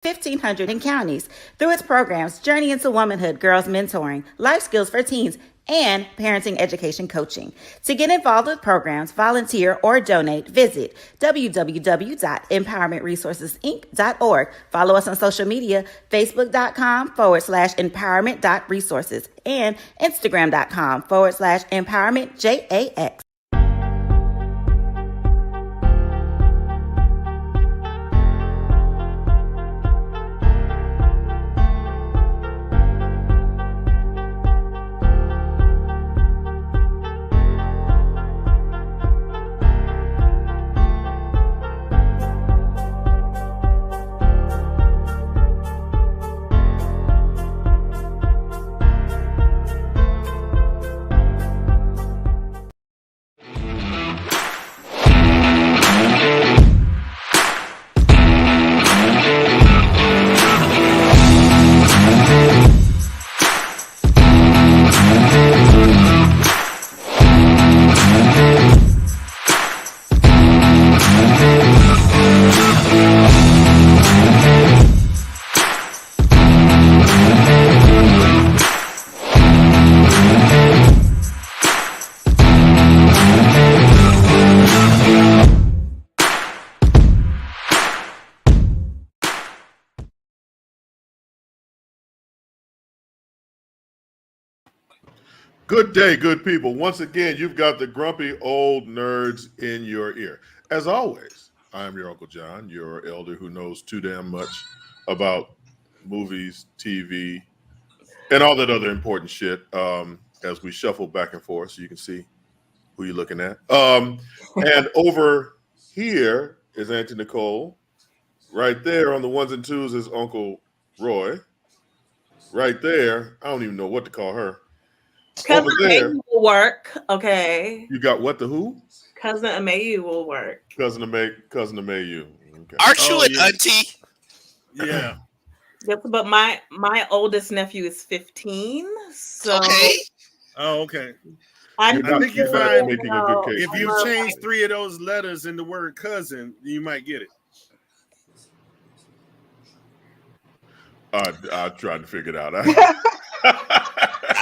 1,500 counties. Through its programs, Journey into Womanhood, Girls Mentoring, Life Skills for Teens, and Parenting Education Coaching. To get involved with programs, volunteer, or donate, visit www.empowermentresourcesinc.org. Follow us on social media, facebook.com/empowerment.resources and instagram.com/empowermentJAX. Good day, good people. Once again, you've got the grumpy old nerds in your ear. As always, I'm your Uncle John, your elder who knows too damn much about movies, TV, and all that other important shit as we shuffle back and forth so you can see who you're looking at. And over here is Auntie Nicole. Right there on the ones and twos is Uncle Roy. Right there, I don't even know what to call her. Cousin Amayu will work. Okay. You got what, the who? Cousin Amayu will work. Cousin Amayu. Okay. Aren't you an auntie? Yeah. Yes, but my oldest nephew is 15. So okay. Oh, okay. I think you find making a good case. if you change 3 of those letters in the word cousin, you might get it. I tried to figure it out.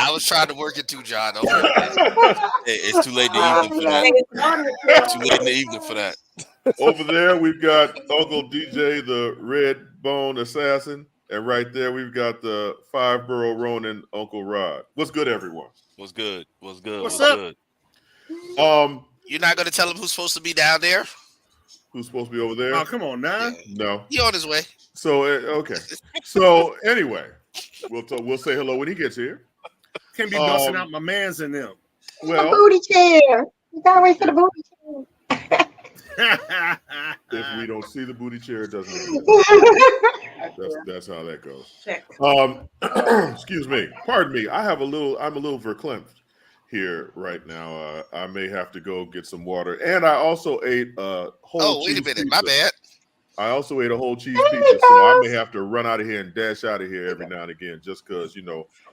I was trying to work it too, John. Okay. It's too late in the evening for that. It's too late in the evening for that. Over there, we've got Uncle DJ, the Red Bone Assassin. And right there, we've got the 5-borough Ronin, Uncle Rod. What's good, everyone? What's good? What's good? What's What's up? good? You're not going to tell him who's supposed to be down there? Who's supposed to be over there? Oh, come on now. No. He on his way. So, okay. So, anyway, we'll say hello when he gets here. Can't be busting out my mans in them. Well, booty chair. You gotta wait for the booty chair. if we don't see the booty chair, it doesn't matter. That's how that goes. Excuse me. Pardon me. I'm a little verklempt here right now. I may have to go get some water. And I also ate a whole Oh, wait a minute. pizza. My bad. I also ate a whole cheese pizza, so I may have to run out of here and dash out of here every now and again just because,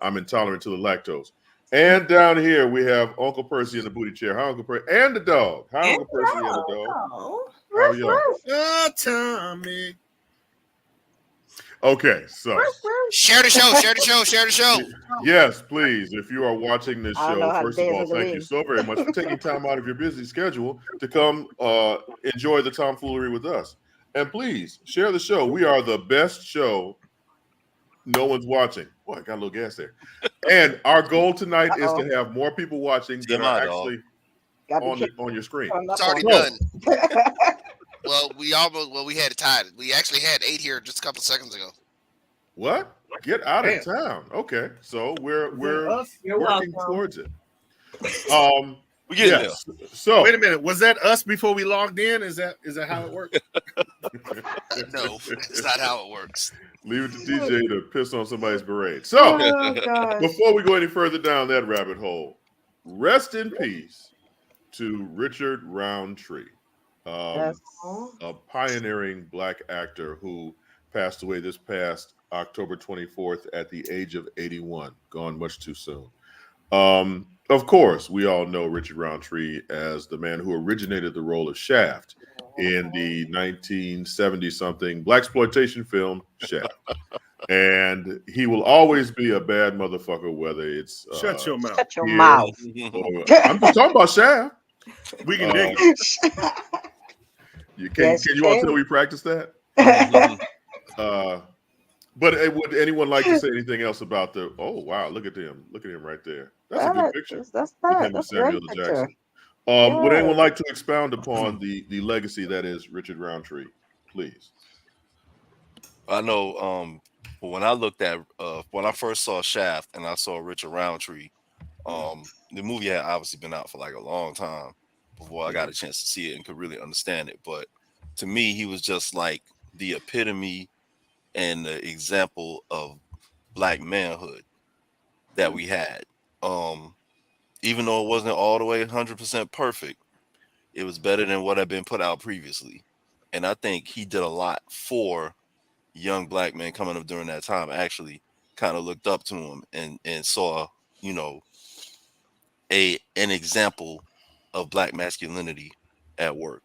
I'm intolerant to the lactose. And down here, we have Uncle Percy in the booty chair. Hi, Uncle Percy. And the dog. Hi, Uncle Percy and the dog. How are y'all? Oh, Tommy. Okay, so. Share the show. Share the show. Share the show. Yes, please. If you are watching this I don't know show, how to first of all, dance with thank the you wind. so very much for taking time out of your busy schedule to come enjoy the tomfoolery with us. And please, share the show. We are the best show no one's watching. Boy, I got a little gas there. And our goal tonight is to have more people watching than are actually on your screen. It's already done. Well, we had it tied. We actually had 8 here just a couple seconds ago. What? Get out of town. Okay. So we're working towards it. We get there. So wait a minute. Was that us before we logged in? Is that how it works? No, it's not how it works. Leave it to DJ to piss on somebody's parade. So before we go any further down that rabbit hole, rest in peace to Richard Roundtree, a pioneering Black actor who passed away this past October 24th at the age of 81. Gone much too soon. Of course, we all know Richard Roundtree as the man who originated the role of Shaft in the 1970-something blaxploitation film Shaft. And he will always be a bad motherfucker, whether it's Shut your mouth. Shut your here mouth. or- I'm just talking about Shaft. We can dig it. Can Yes, you all you tell can. we practice that? But would anyone like to say anything else about the? Oh wow, look at him right there. That's a good picture. That's With that. him and That's a Samuel great L. picture. Jackson. Would anyone Yeah. like to expound upon the legacy that is Richard Roundtree, please? I know. When I looked at when I first saw Shaft and I saw Richard Roundtree, the movie had obviously been out for like a long time before I got a chance to see it and could really understand it. But to me, he was just like the epitome and the example of black manhood that we had. Even though it wasn't all the way 100% perfect, it was better than what had been put out previously. And I think he did a lot for young black men coming up during that time. Actually kind of looked up to him and saw, you know, an example of black masculinity at work.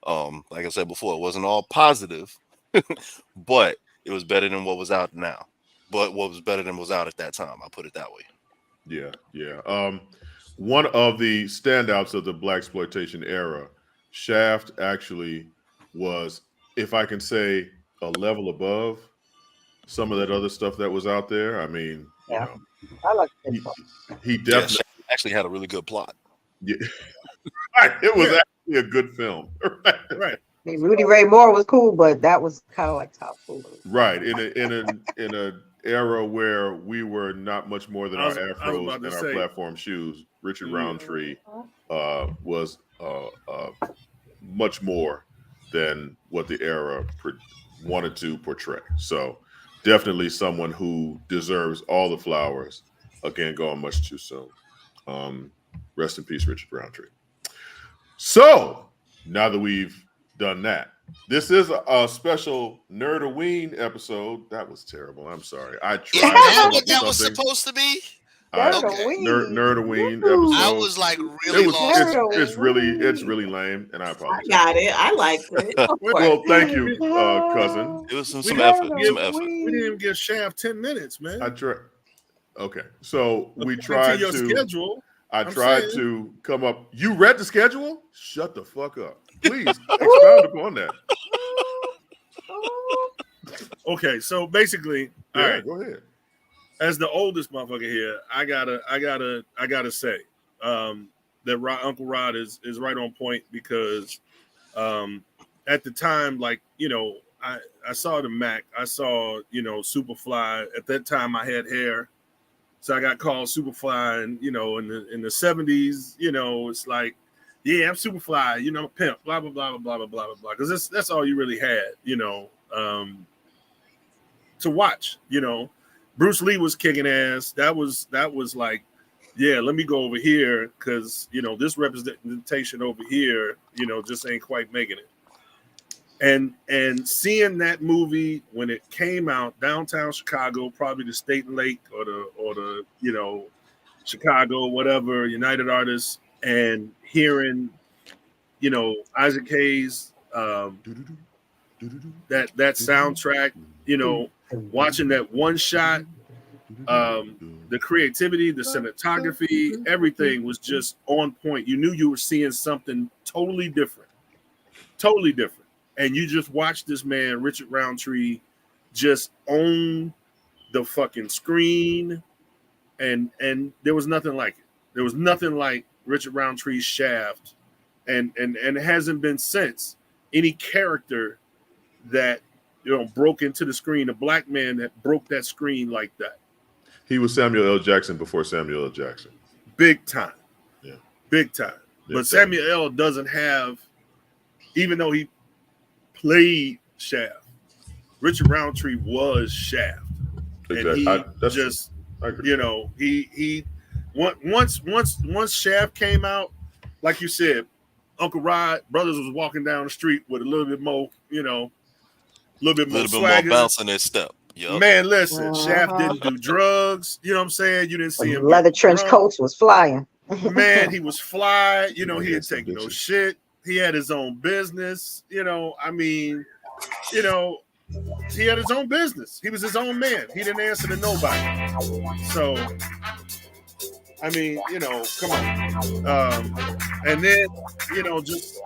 Like I said before, it wasn't all positive, but it was better than what was out now. But what was better than was out at that time, I'll put it that way. Yeah. One of the standouts of the blaxploitation era, Shaft actually was, if I can say, a level above some of that other stuff that was out there. I mean, Yeah. I like it. he definitely Actually had a really good plot. Yeah. Right. It was actually a good film. Right. I mean, Rudy Ray Moore was cool, but that was kind of like top cool. Right. In an era where we were not much more than our afros and our platform shoes, Richard Roundtree was much more than what the era wanted to portray. So definitely someone who deserves all the flowers. Again, going much too soon. Rest in peace, Richard Roundtree. So now that we've done that, this is a special NERDaween episode. That was terrible. I'm sorry. I tried. Is that what that was supposed to be? NERDaween episode. I was like really lost. It's really lame, and I apologize. I got it. I liked it. Well, thank you, cousin. It was some effort. We didn't even give Shaft 10 minutes, man. I tried. Okay, so we tried your to. Schedule. I tried to come up. You read the schedule? Shut the fuck up. Please expound upon that. Okay, so basically, all right. Go ahead. As the oldest motherfucker here, I gotta say that Uncle Rod is right on point because at the time, like, you know, I saw the Mac, I saw, you know, Superfly. At that time, I had hair, so I got called Superfly, and you know, in the 70s, you know, it's like, yeah, I'm Superfly, you know, pimp, blah blah blah blah blah blah blah, because that's all you really had, you know, to watch, you know. Bruce Lee was kicking ass. That was like, yeah, let me go over here because, you know, this representation over here, you know, just ain't quite making it. And seeing that movie when it came out, downtown Chicago, probably the State and Lake or the you know, Chicago, whatever, United Artists, and hearing, you know, Isaac Hayes, that soundtrack, you know, watching that one shot, the creativity, the cinematography, everything was just on point. You knew you were seeing something totally different. And you just watched this man, Richard Roundtree, just own the fucking screen. And there was nothing like it. There was nothing like Richard Roundtree's Shaft. And it hasn't been since any character that, you know, broke into the screen, a black man that broke that screen like that. He was Samuel L. Jackson before Samuel L. Jackson. Big time. Yeah. Big time. Yeah, but Samuel L. doesn't have, even though he played Shaft, Richard Roundtree was Shaft. Exactly. And he you know, he once Shaft came out, like you said, Uncle Rod Brothers was walking down the street with a little bit more, you know, a little bit more bounce in their step. Yep. Man, listen, Shaft didn't do drugs. You know what I'm saying? You didn't see him. Leather trench coats was flying. Man, he was fly. You know, he didn't take no shit. He had his own business. I mean, he had his own business. He was his own man. He didn't answer to nobody. So, I mean, come on. And then, just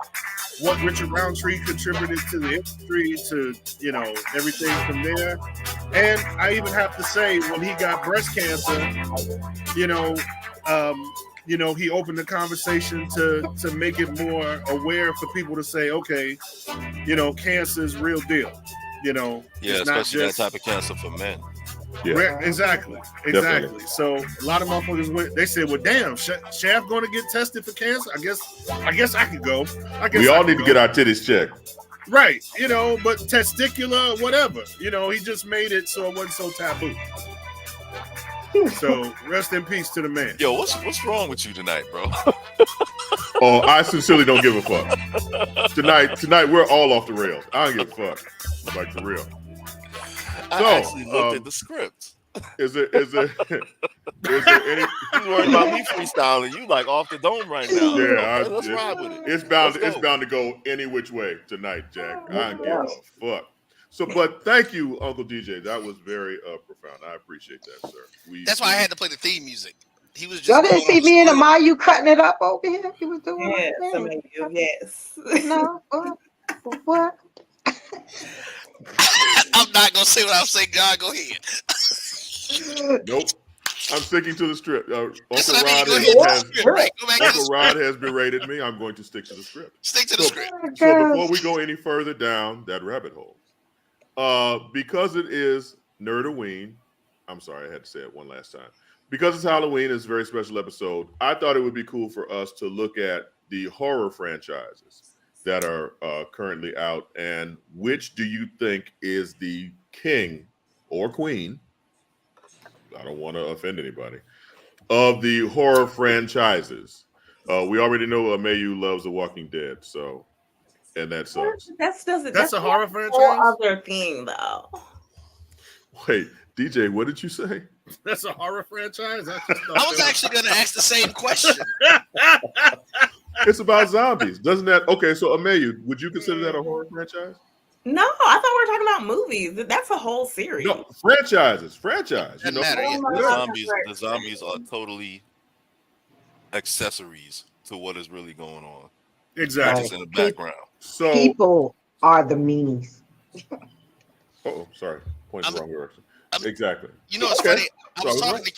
what Richard Roundtree contributed to the industry, to everything from there. And I even have to say, when he got breast cancer, he opened the conversation to make it more aware for people to say, okay, cancer is real deal. Yeah, it's not especially just, that type of cancer for men. Yeah, exactly. Definitely. So a lot of motherfuckers went. They said, "Well, damn, Shaft going to get tested for cancer? I guess I could go. We all need to get our titties checked. Right, but testicular, whatever. He just made it so it wasn't so taboo. So rest in peace to the man. Yo, what's wrong with you tonight, bro? Oh, I sincerely don't give a fuck. Tonight we're all off the rails. I don't give a fuck. Like, for real. I actually looked at the script. Is there any? You worried about me freestyling? You like off the dome right now? Yeah, let's ride with it. It's bound to go any which way tonight, Jack. I don't give a fuck. So, but thank you, Uncle DJ. That was very profound. I appreciate that, sir. That's why I had to play the theme music. He was just. Y'all didn't see me and Amayu cutting it up over here. He was doing Yes. No, what? I'm not gonna say what I'm saying. God, go ahead. Nope. I'm sticking to the script. Uncle Rod has berated me. I'm going to stick to the script. Stick to the script. So before we go any further down that rabbit hole, because it is NERDaween, I'm sorry, I had to say it one last time. Because it's Halloween, it's a very special episode. I thought it would be cool for us to look at the horror franchises that are currently out, and which do you think is the king or queen? I don't want to offend anybody of the horror franchises. We already know Mayu loves The Walking Dead, so, and that sucks. That's a horror franchise. Whole other thing, though. Wait, DJ, what did you say? That's a horror franchise. I was actually going to ask the same question. It's about zombies, doesn't that? Okay, so Amayu, would you consider that a horror franchise? No, I thought we were talking about movies. That's a whole series. No, franchise. Doesn't matter. The zombies are totally accessories to what is really going on. Exactly. Just in the background. So People are the meanies. Oh, sorry. Point in the wrong direction. Exactly. It's funny. I was talking to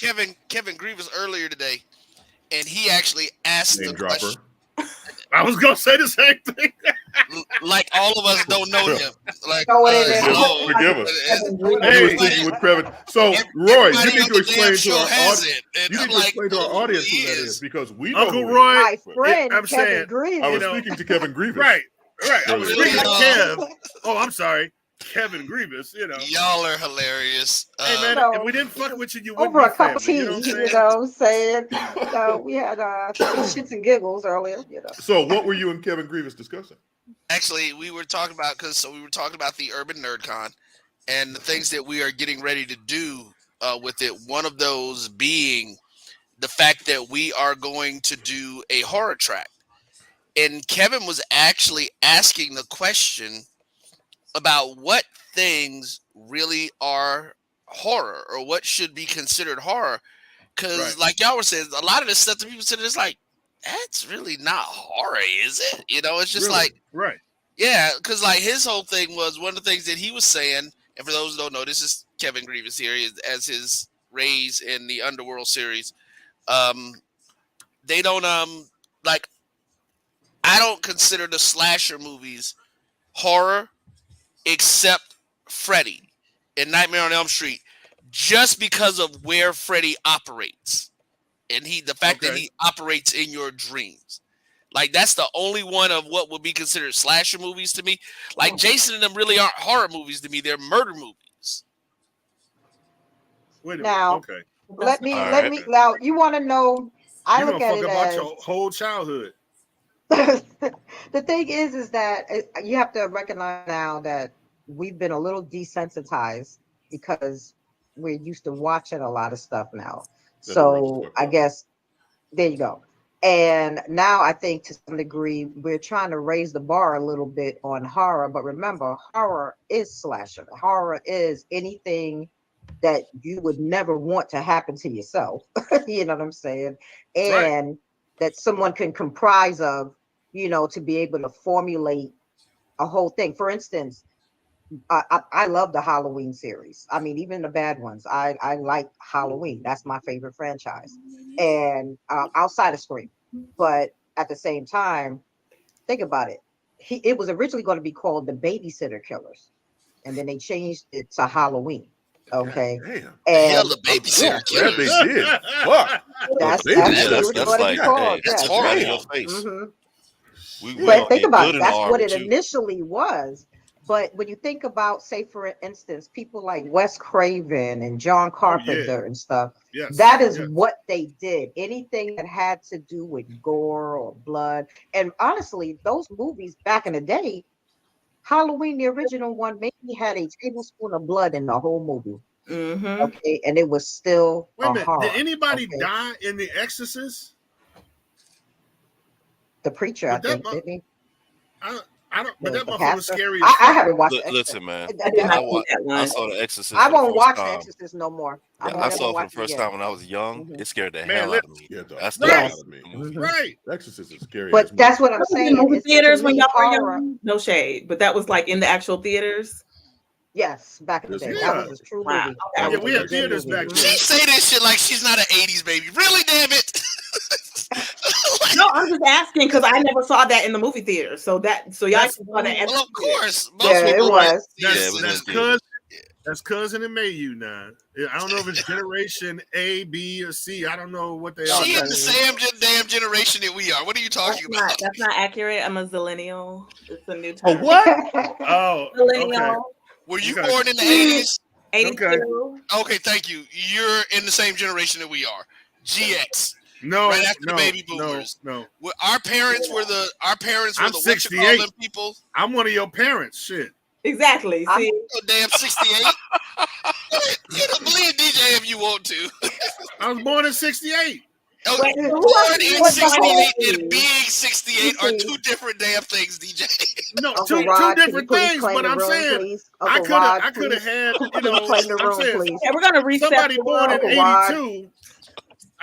Kevin Grievous earlier today, and he actually asked the question. I was gonna say the same thing. Like all of us don't know him. Like, forgive us. He was speaking with Kevin. So, Roy, you need to explain to our audience. You need to explain to our audience who that is, because we know Uncle Roy. My friend, I'm saying, Grievous. I was speaking to Kevin Grievous. Right. I was speaking to Kev. Oh, I'm sorry. Kevin Grievous, Y'all are hilarious. Hey man, if we didn't fuck with you, wouldn't over be a cup of tea, saying? We had shits and giggles earlier, So what were you and Kevin Grievous discussing? Actually, we were talking about the Urban Nerd Con and the things that we are getting ready to do with it. One of those being the fact that we are going to do a horror track. And Kevin was actually asking the question about what things really are horror or what should be considered horror. Because like y'all were saying, a lot of this stuff that people said is like, that's really not horror, is it? It's just right. Yeah, because like his whole thing was one of the things that he was saying, and for those who don't know, this is Kevin Grievous here as his Rays in the Underworld series. They don't like, I don't consider the slasher movies horror except Freddy in Nightmare on Elm Street, just because of where Freddy operates. And the fact that he operates in your dreams. Like, that's the only one of what would be considered slasher movies to me. Like, Jason and them really aren't horror movies to me. They're murder movies. Wait a now, minute. Okay. Let me. Now, you want to know? I look at it as your whole childhood. The thing is that you have to recognize now that we've been a little desensitized because we're used to watching a lot of stuff now. So I guess there you go. And now I think to some degree we're trying to raise the bar a little bit on horror. But remember, horror is slasher. Horror is anything that you would never want to happen to yourself. You know what I'm saying? And that someone can comprise of, you know, to be able to formulate a whole thing. For instance, I love the Halloween series. I mean, even the bad ones. I like Halloween. That's my favorite franchise. And outside of Scream. But at the same time, think about it. It was originally going to be called The Babysitter Killers. And then they changed it to Halloween. Okay. Damn. And The babysitter Yeah, they did. Fuck. that's like, called. that's Yes. horrible. in your face. We But gonna think get about good it. in That's horror, what it too. initially was. But when you think about, say, for instance, people like Wes Craven and John Carpenter and stuff, that is what they did. Anything that had to do with gore or blood. And honestly, those movies back in the day, Halloween, the original one, maybe had a tablespoon of blood in the whole movie. Okay, and it was still Wait a minute. horror. Did anybody die in The Exorcist? The preacher, I think, didn't he? I don't. But that The motherfucker was pastor? scary. I haven't watched. Listen, man. I I saw The Exorcist. I for the won't first watch time. The Exorcist no more. I saw it for the first time when I was young. It scared the hell out of me. Yeah, That's the the out of me. Right. Exorcist is scary. But that's what I'm saying. Movie It's theaters to when me y'all were horror. young. No shade, but that was like in the actual theaters. Yes, back in the day. Yeah. That was a true Wow. movie. Yeah, That was we a had good theaters movie. back then. She say this shit like she's not an 80s baby. Really, damn it. No, I'm just asking because I never saw that in the movie theater. So y'all saw that. Well, of course. Yeah, it was. That's cousin and Mayu now. I don't know if it's generation A, B, or C. I don't know what they are. She in the same damn generation that we are. What are you talking about? That's not accurate. I'm a zillennial. It's a new term. Oh, Millennial. Were you born in the 80s? 82. Okay, thank you. You're in the same generation that we are. GX. No, right after the baby boomers. No. Our parents were the I'm what you call 68. them people. I'm one of your parents. Shit. Exactly. See, oh, damn 68. You don't believe DJ if you want to. I was born in 68. Okay, born in 68 and being 68 are two different damn things, DJ. No, Uncle two Rod, different can you please things. claim But the I'm room, saying please? I Uncle Rod, could have please. had, you Can know, you claim the I'm room, saying please? yeah, we're gonna reset somebody the born in world. Uncle Rod. 82.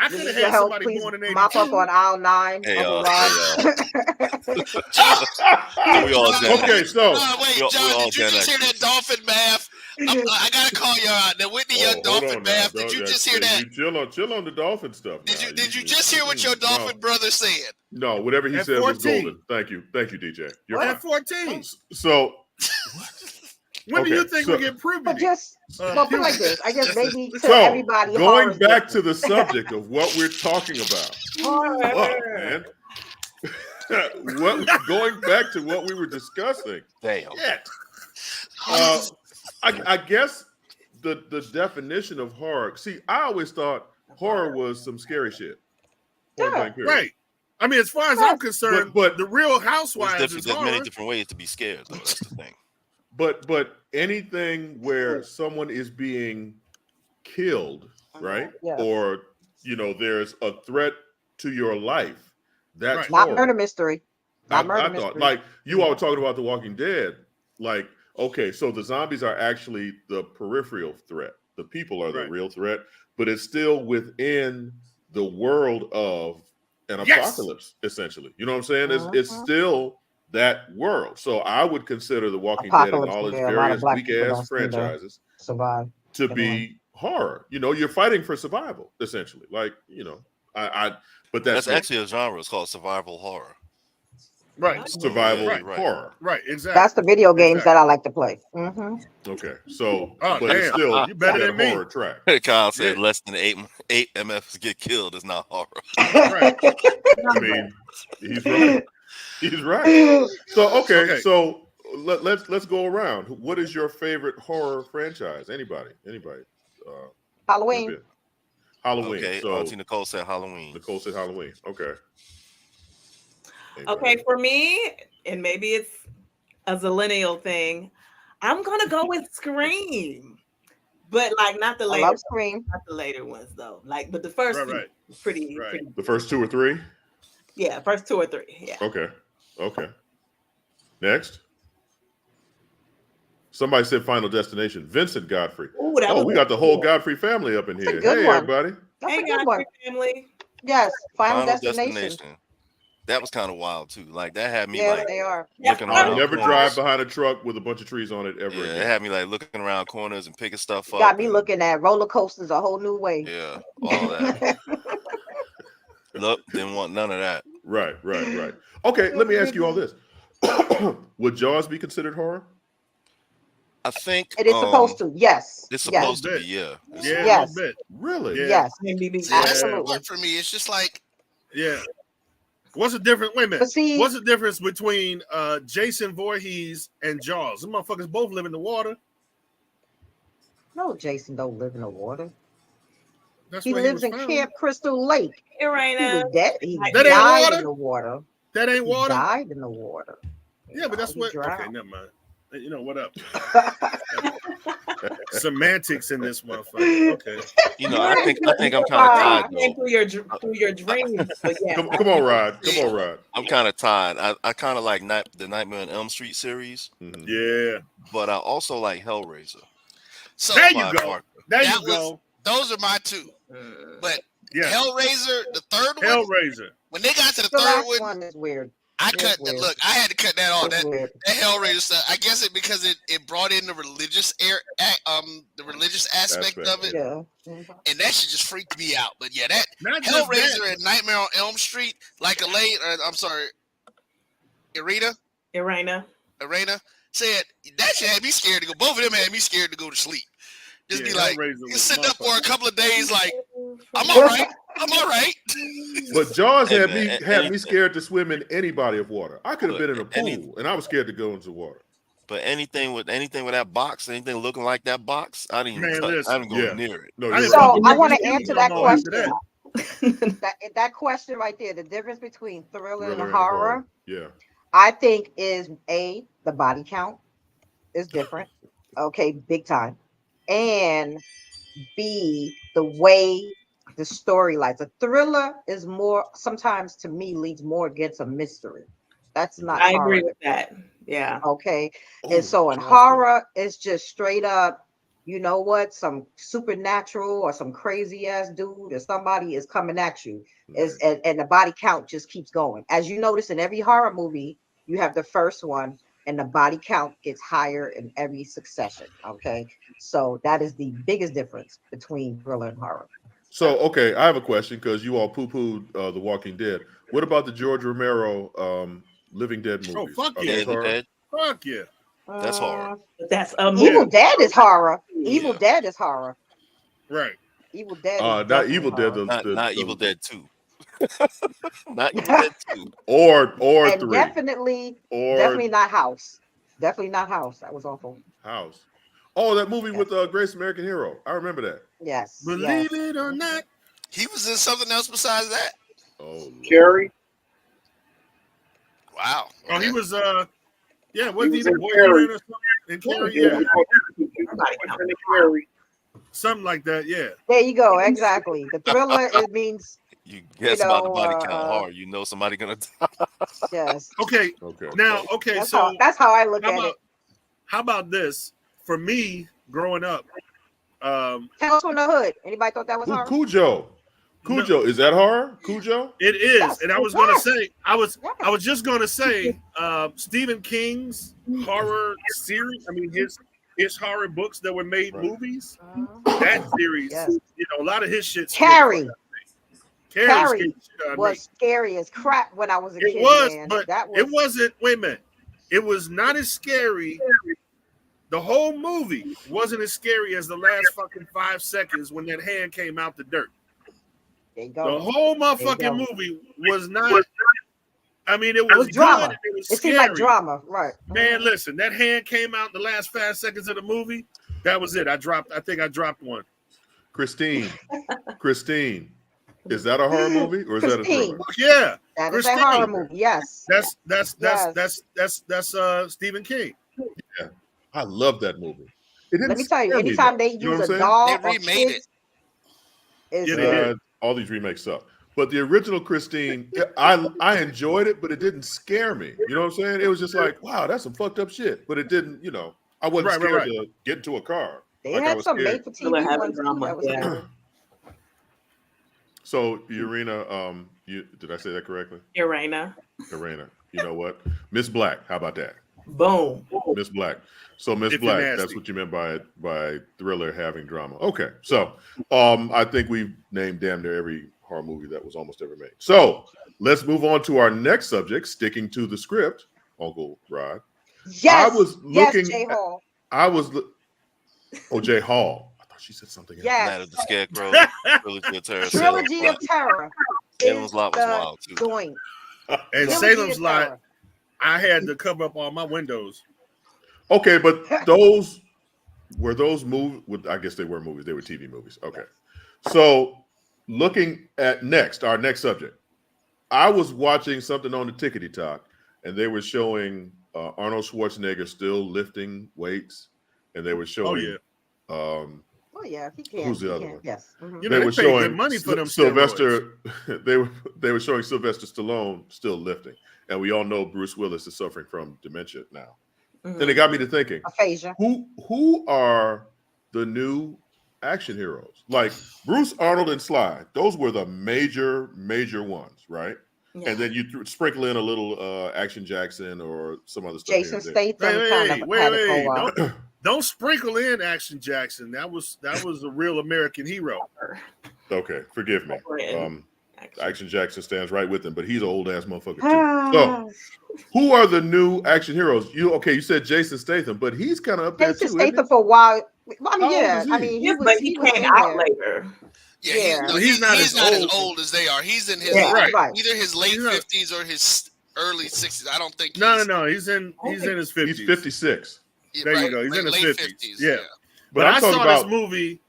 I could Need have your had help, somebody please. born in Mop up 82. on aisle 9. Hey, Uncle Rod. We all Gen Okay, so wait, we John, all did you Gen just hear X. that dolphin math? I gotta call you out. The Whitney Young hold dolphin on now. math. Did you just hear that? You chill on the dolphin stuff. Did you just hear what your dolphin brother said? No, whatever he At said was 14. golden. Thank you, DJ. You're At fine. 14. So When do you think we get But puberty? just put it like this. I guess maybe to So everybody. going horror is back to different. the subject of what we're talking about. Fuck, man. Going back to what we were discussing. Damn. Yet. I guess the definition of horror. See, I always thought horror was some scary shit. Yeah, right. I mean, as far as I'm concerned, but the Real There's, Housewives is there's many horror. different ways to be scared, though. That's the thing. But anything where someone is being killed, right? Yes. Or there's a threat to your life. That's Right. Not horror. murder mystery. Not I murder thought, mystery. like you all were talking about The Walking Dead. Like, okay, so the zombies are actually the peripheral threat. The people are the Right. real threat, but it's still within the world of an Yes. apocalypse, essentially. You know what I'm saying? It's still that world. So I would consider The Walking Dead and Apocalypse, all its yeah, a lot of various black weak people ass don't see that. franchises Survive. to Come be horror. You're fighting for survival, essentially. Like, but That's me. actually a genre. It's called survival horror. Right. survival Right. horror. Right. Exactly. That's the video games that I like to play. Mm-hmm. Okay, so Oh, but it's damn. still You better that than me. horror track. Kyle said Yeah. less than eight MFs get killed is not horror. Right. I mean, he's right. He's right. So okay. So let's go around. What is your favorite horror franchise? Anybody? Halloween. Halloween. Okay, So Auntie Nicole said Halloween. Nicole said Halloween. Okay. Okay, for me, and maybe it's a zillennial thing, I'm gonna go with Scream, but like not the I later, love Scream. not the later ones though. Like, but the first Right, two right. was pretty. Right. pretty The first two or three? Yeah, first 2 or 3. Yeah. Okay. Next. Somebody said Final Destination. Vincent Godfrey. Ooh, that was We got the whole Godfrey family up in That's a here. good Hey, one. everybody. That's Hey, a good guys, one. family. Yes, Final Final Destination. Destination. That was kind of wild too. Like that had me Yes, like they are. looking I'll around. never corners. drive behind a truck with a bunch of trees on it ever Yeah, it again. had me like looking around corners and picking stuff up. Got me and- looking at roller coasters a whole new way. Yeah, all that. Look, didn't want none of that. Right. Okay, let me ask you all this. Would Jaws be considered horror? I think It is supposed to. Yes. It's Yes. supposed to be, yeah. Yeah, Yes. a little bit. Really? Yeah. Yes. IMDb. See, that's the Absolutely. part for me. It's just like Yeah. What's the difference? Wait a minute. But see, What's the difference between Jason Voorhees and Jaws? Them motherfuckers both live in the water. no, Jason don't live in the water. That's He where lives was in found. Camp Crystal Lake. He Irena. was dead. He That ain't died water? in the water. That ain't He water. died in the water. Yeah, but that's He what. Okay, drowned. never mind. You know what up? Semantics in this motherfucker. Okay. You know, I think I'm kind of tied Came though. through your dreams. But yeah, Come on, Rod. Come on, Rod. I'm kind of tied. I kind of like the Nightmare on Elm Street series, Mhm. Yeah. but I also like Hellraiser. so. There you Clive go. Barker. There That you go. Those are my 2. But Yeah. Hellraiser, the third one, Hellraiser. when they got to the The third last one, one is weird. I It's cut that. weird. Look, I had to cut that off. It's That weird. Hellraiser stuff. I guess because it brought in the religious the religious aspect of it, Yeah. and that shit just freaked me out. But yeah, that Not just Hellraiser that. and Nightmare on Elm Street, like I'm sorry, Irena said that shit had me scared to go. Both of them had me scared to go to sleep. Just be like, Hellraiser you was sit up for a motherfucker. couple of days, like I'm all right. I'm all right. But Jaws Hey, had man, me scared to swim in any body of water. I could have been in a pool, and I was scared to go into water. But anything with that box, anything looking like that box, I didn't even Man, touch. listen. I didn't go Yeah. near it. No, I you're didn't- right. So I want to You answer don't that know after question. that. That question right there, the difference between thriller Thriller and and horror, Yeah. I think is the body count is different. Okay, big time. And B, the way the storylines. A thriller is more, sometimes to me, leans more against a mystery. That's not I horror. agree with that. Yeah. Okay. Oh, And so in Jaws horror, it's just straight up, you know what, some supernatural or some crazy ass dude or somebody is coming at you. good. And the body count just keeps going. As you notice in every horror movie, you have the first one and the body count gets higher in every succession. Okay. So that is the biggest difference between thriller and horror. So, okay, I have a question because you all poo-pooed The Walking Dead. What about the George Romero Living Dead movies? Oh, fuck Are yeah. those Dead, horror? Dead. Fuck yeah. That's horror. That's a movie. Evil Dead is horror. Yeah. Evil Dead is horror. Right. Evil Dead is Not definitely Evil Dead. horror. Not Evil Dead 2. Not Evil Dead 2. Or And 3. definitely not House. Definitely not House. That was awful. House. Oh, that movie with Grace American Hero. I remember that. Yes. Believe yes. it or not. He was in something else besides that. Oh, Lord. Carrie. Wow. Oh, he Okay. was wasn't he was the in boyfriend Carrie. or something? In Carrie, Yeah. yeah. Carrie. Something like that, yeah. There you go. Exactly. The thriller, it means, You guess about the body count know, hard. You know somebody gonna die. yes. Okay. Okay. Now, okay, That's how I look how at about it. how about this? For me, growing up, Tales from the Hood. Anybody thought that was Ooh, horror? Cujo. Is that horror? Cujo? it is, Yes, and I it was gonna was. say, I was Yes. just gonna say, Stephen King's horror series. I mean, his horror books that were made Right. movies. Uh-huh. That series, Yes. a lot of his shit. Carrie Carrie Carrie scared the shit out of me. was scary as crap when I was a It kid. was, man. but that was it wasn't. Wait a minute. It was not as scary. The whole movie wasn't as scary as the last fucking 5 seconds when that hand came out the dirt. there you The go. whole There you motherfucking go. movie was not. I mean, it was, was drama. good. It was It scary. seemed like drama, right? Man, listen, that hand came out the last 5 seconds of the movie. That was it. I think I dropped one. Christine. Is that a horror movie or is that a Christine. thriller? Yeah, That is Christine. a horror movie. Yes. that's Stephen King. I love that movie. It didn't Let me tell you, scare me, anytime though. they You know use what I'm a saying? doll They or remade kids, is Yeah, they did. All these remakes suck. But the original Christine, I enjoyed it, but it didn't scare me. You know what I'm saying? It was just like, wow, that's some fucked up shit. But it didn't, I wasn't scared to get into a car. They like I had was some scared. made for TV ones too. That was scary. So, Urena, did I say that correctly? Urena. You know what? Miss Black, how about that? Boom. Miss Black. So Miss Black, that's what you meant by thriller having drama. Okay. So I think we've named damn near every horror movie that was almost ever made. So let's move on to our next subject, sticking to the script, Uncle Rod. Yes. I was looking Jay Hall. Jay Hall. I thought she said something else. Yes. Night of the Scarecrow, Trilogy of Terror. Trilogy of Terror. Salem's Lot was wild too. Joint. And Salem's Lot, I had to cover up all my windows. Okay, but those movies. I guess they were movies. They were TV movies. Okay, so looking at our next subject, I was watching something on the Tickety Talk, and they were showing Arnold Schwarzenegger still lifting weights, and they were showing. He can. Who's the other one? Yes. Mm-hmm. They were showing good money for them. Sylvester. They were showing Sylvester Stallone still lifting, and we all know Bruce Willis is suffering from dementia now. Mm-hmm. And it got me to thinking, aphasia. Who are the new action heroes? Like Bruce, Arnold, and Sly. Those were the major ones, right? Yeah. And then you sprinkle in a little Action Jackson or some other stuff. Jason Statham. Wait. Don't sprinkle in Action Jackson. That was a real American hero. Okay, forgive me. Action Jackson stands right with him, but he's an old ass motherfucker too. So, who are the new action heroes? You said Jason Statham, but he's kind of up there too. Jason Statham for a while. He came out later. Yeah, he's not as old as they are. He's in his either his late 50s or his early 60s. I don't think. No. He's in his 50s. He's 56. There you go. He's in his 50s. Yeah. But I saw this movie.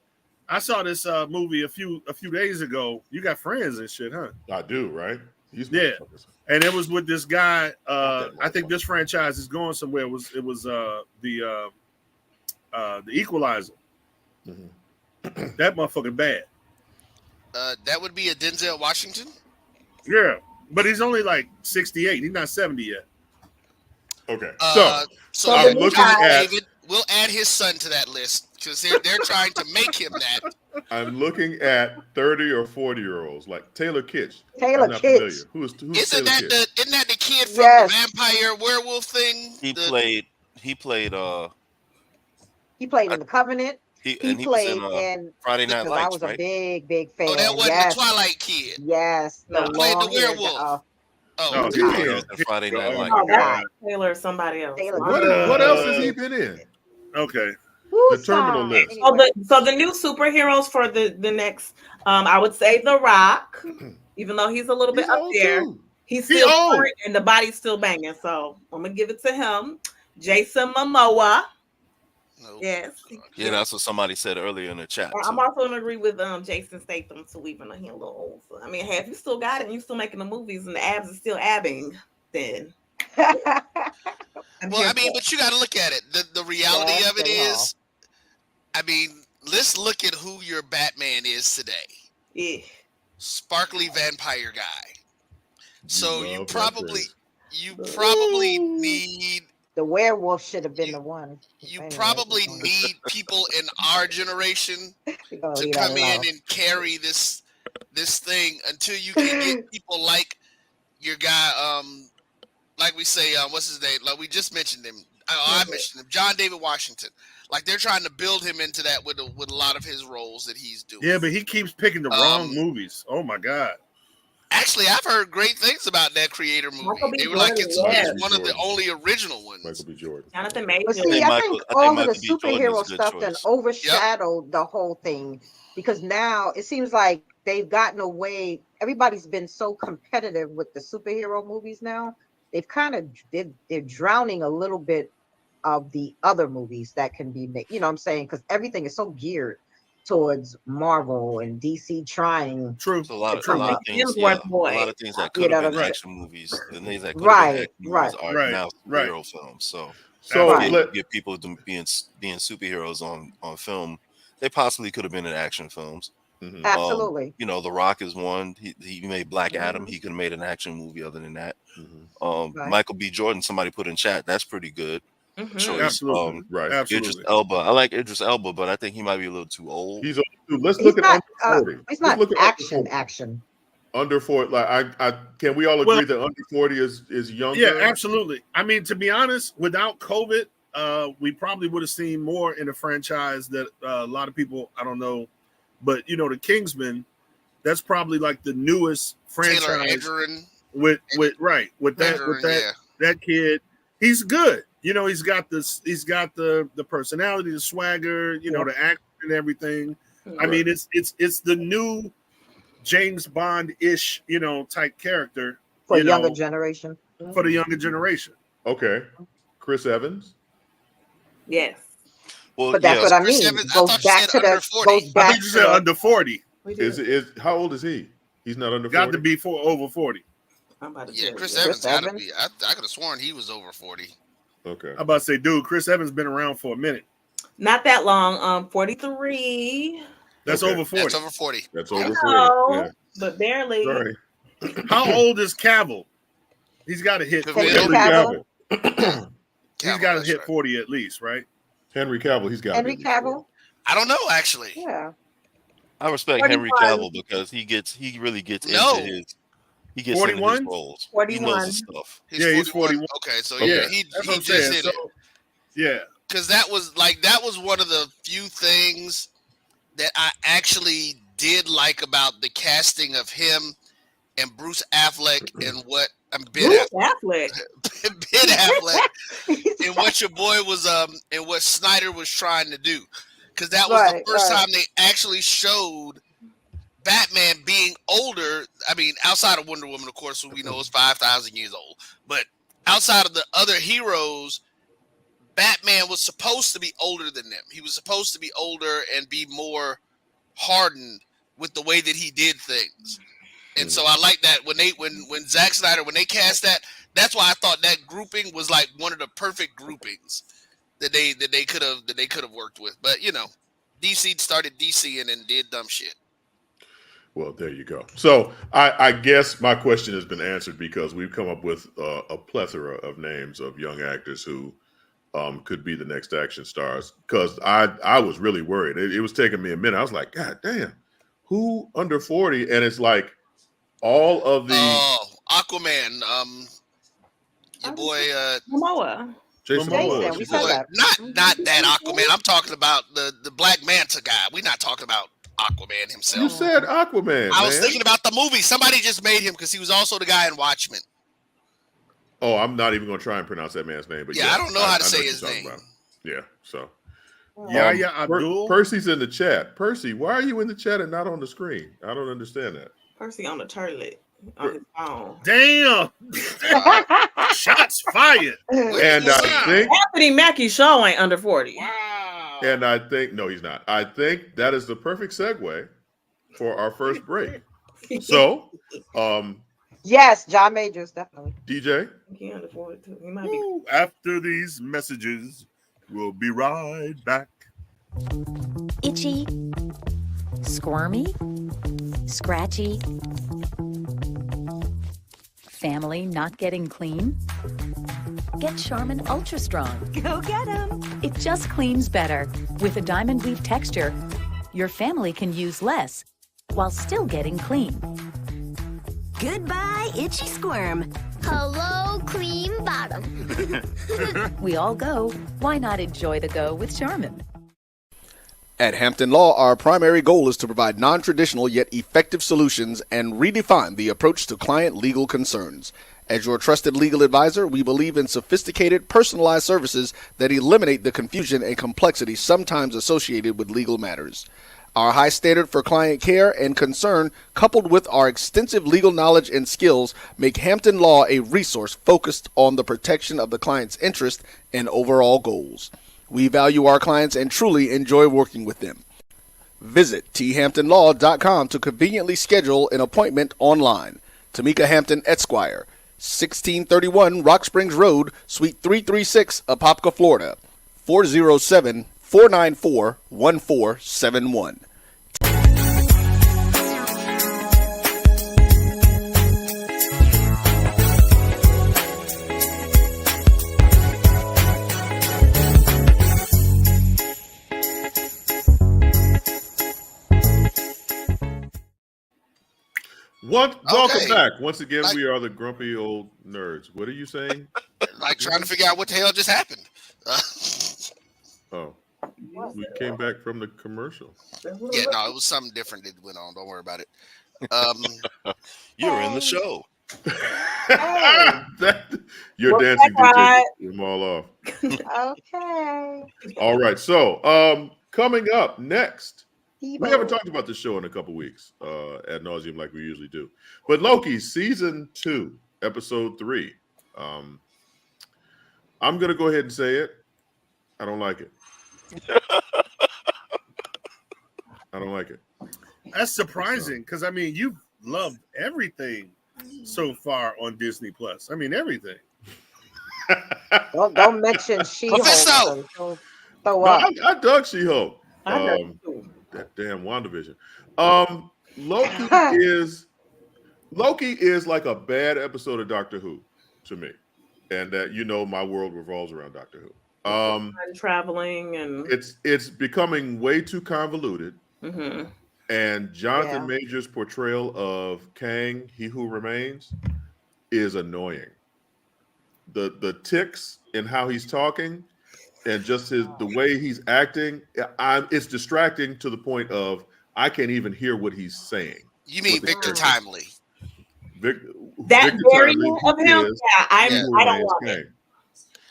I saw this movie a few days ago. You got friends and shit, huh? I do, right? And it was with this guy. I think this franchise is going somewhere. It was the Equalizer. Mm-hmm. That motherfucker bad. That would be a Denzel Washington. Yeah, but he's only like 68. He's not 70 yet. Okay, so I'm looking at. David, we'll add his son to that list because they're trying to make him that. I'm looking at 30 or 40-year-olds like Taylor Kitsch. Taylor Kitsch. Who's isn't Taylor Kitsch? Isn't that the kid from the vampire werewolf thing? He played in The Covenant. He played in Friday Night Lights. I was a big fan. Oh, that wasn't the Twilight kid. Yes, he played the werewolf. Friday Night Lights. That's Taylor, somebody else. What else has he been in? Okay. The Terminal List. So the new superheroes for the next, I would say The Rock, even though he's a little bit up there, he's still current and the body's still banging. So I'm gonna give it to him. Jason Momoa. Yes. Yeah, that's what somebody said earlier in the chat. I'm also gonna agree with Jason Statham too, even though he's a little old. So, I mean, if you still got it and you still making the movies and the abs are still abbing, then. Well, I mean, but you got to look at it. The reality of it is, I mean, let's look at who your Batman is today. Yeah. Sparkly vampire guy. So you probably need. The werewolf should have been the one. You probably need people in our generation to come in and carry this thing until you can get people like your guy. Like we say, what's his name? Like we just mentioned him. I mentioned him, John David Washington. Like they're trying to build him into that with a lot of his roles that he's doing. Yeah, but he keeps picking the wrong movies. Oh my god. Actually, I've heard great things about that creator movie. They were like it's one of the only original ones. Michael B. Jordan. Jonathan Majors. But see, I think all of the superhero stuff then overshadowed the whole thing because now it seems like they've gotten away. Everybody's been so competitive with the superhero movies now. They've kind of they're drowning a little bit of the other movies that can be made. You know what I'm saying? Because everything is so geared towards Marvel and DC trying. True. So a lot of things. A lot of things that could have been action movies, and things that could have been action movies are now superhero films. So get people being superheroes on film. They possibly could have been in action films. Mhm. Absolutely. You know, The Rock is one. He made Black Adam. He could have made an action movie other than that. Mhm. Right. Michael B. Jordan, somebody put in chat. That's pretty good choice. Absolutely. Right. Idris Absolutely. Elba. I like Idris Elba, but I think he might be a little too old. He's old too. Let's He's look at not, under 40. he's Let's not look at action. Action. Under 40, like I can we all agree Well- that under 40 is younger? Yeah, absolutely. I mean, to be honest, without COVID, we probably would have seen more in a franchise that a lot of people, I don't know, but you know, the Kingsman, that's probably like the newest Taylor franchise Edgerton. with that kid. He's good. You know, he's got the personality, the swagger, you know, the action and everything. I mean, it's the new James Bond-ish, you know, type character For you younger know, generation. for the younger generation. Okay. Chris Evans. Yes. Well, But that's what I Chris mean. Evans, I Goes thought you back said to under the 40. goes I back think you to said the, under 40. Is how old is he? He's not under 40. Got to be over 40. I'm about to Yeah, tell Chris you. Evans had to Evans? be. I could have sworn he was over 40. Okay. I'm about to say, dude, Chris Evans been around for a minute. Not that long. 43. That's Okay. over 40. That's over 40. That's I over 40. know, Yeah. but barely. Sorry. How old is Cavill? He's got to hit Henry 40. Henry Cavill. He's got to that's hit right. 40 at least, right? Henry Cavill, he's got Henry Cavill. I don't know actually. Yeah. I respect 41. Henry Cavill because he really gets No. into his 41? roles. 41. He knows his stuff. He's 41. Okay, so Okay. yeah, he That's what I'm just saying. hit So, it. yeah. Because that was one of the few things that I actually did like about the casting of him and Bruce Affleck and what Ben Bruce Affleck. Affleck and what your boy was and what Snyder was trying to do. Because that was Right, the first right. time they actually showed Batman being older. I mean, outside of Wonder Woman, of course, who we know is 5,000 years old. But outside of the other heroes, Batman was supposed to be older than them. He was supposed to be older and be more hardened with the way that he did things. And so I like that when Zack Snyder, when they cast that, that's why I thought that grouping was like one of the perfect groupings that they could have worked with. But you know, DC started DCing and did dumb shit. Well, there you go. So I guess my question has been answered because we've come up with a plethora of names of young actors who could be the next action stars. Because I was really worried. It was taking me a minute. I was like, God damn, who under 40? And it's like all of the Aquaman, your boy Momoa. Jason Jason, Momoa. we said that. not that Aquaman. I'm talking about the Black Manta guy. We're not talking about Aquaman himself. You said Aquaman. I was man. thinking about the movie. Somebody just made him because he was also the guy in Watchmen. Oh, I'm not even going to try and pronounce that man's name. But Yeah, I don't know how to what say you're his talking name. about. Yeah, so. Yahya Abdul. Percy's in the chat. Percy, why are you in the chat and not on the screen? I don't understand that. Percy on the toilet on his phone. Damn. Shots fired. And I think Anthony Mackie show ain't under 40. Wow. And I think, no, he's not. I think that is the perfect segue for our first break. So, Yes, John Majors, definitely. DJ, He under 40 too. He might be. Ooh, after these messages, we'll be right back. Itchy, squirmy, scratchy, family not getting clean? Get Charmin Ultra Strong. Go get 'em. It just cleans better. With a diamond weave texture, your family can use less while still getting clean. Goodbye, itchy squirm. Hello, cream bottom. We all go. Why not enjoy the go with Charmin? At Hampton Law, our primary goal is to provide non-traditional yet effective solutions and redefine the approach to client legal concerns. As your trusted legal advisor, we believe in sophisticated, personalized services that eliminate the confusion and complexity sometimes associated with legal matters. Our high standard for client care and concern, coupled with our extensive legal knowledge and skills, make Hampton Law a resource focused on the protection of the client's interest and overall goals. We value our clients and truly enjoy working with them. Visit thamptonlaw.com to conveniently schedule an appointment online. Tamika Hampton Esquire, 1631 Rock Springs Road, Suite 336, Apopka, Florida, 407-494-1471. Welcome back. Once again, we are the grumpy old nerds. What are you saying? Like trying to figure out what the hell just happened. We came back from the commercial. Yeah, no, it was something different that went on. Don't worry about it. You're in the show. You're dancing DJ. I'm all off. Okay. All right. So, coming up next, we haven't talked about this show in a couple weeks, ad nauseum, like we usually do. But Loki season 2, episode 3. I'm gonna go ahead and say it. I don't like it. I don't like it. That's surprising because I mean you've loved everything so far on Disney Plus. I mean everything. Don't mention She-Hulk. I dug She-Hulk. That damn WandaVision. Loki is like a bad episode of Doctor Who to me, and that my world revolves around Doctor Who. Traveling and it's becoming way too convoluted. Mm-hmm. And Jonathan Majors' portrayal of Kang, He Who Remains, is annoying. The tics in how he's talking and just the way he's acting, it's distracting to the point of I can't even hear what he's saying. You mean Victor Timely? That variant of him? I don't want it.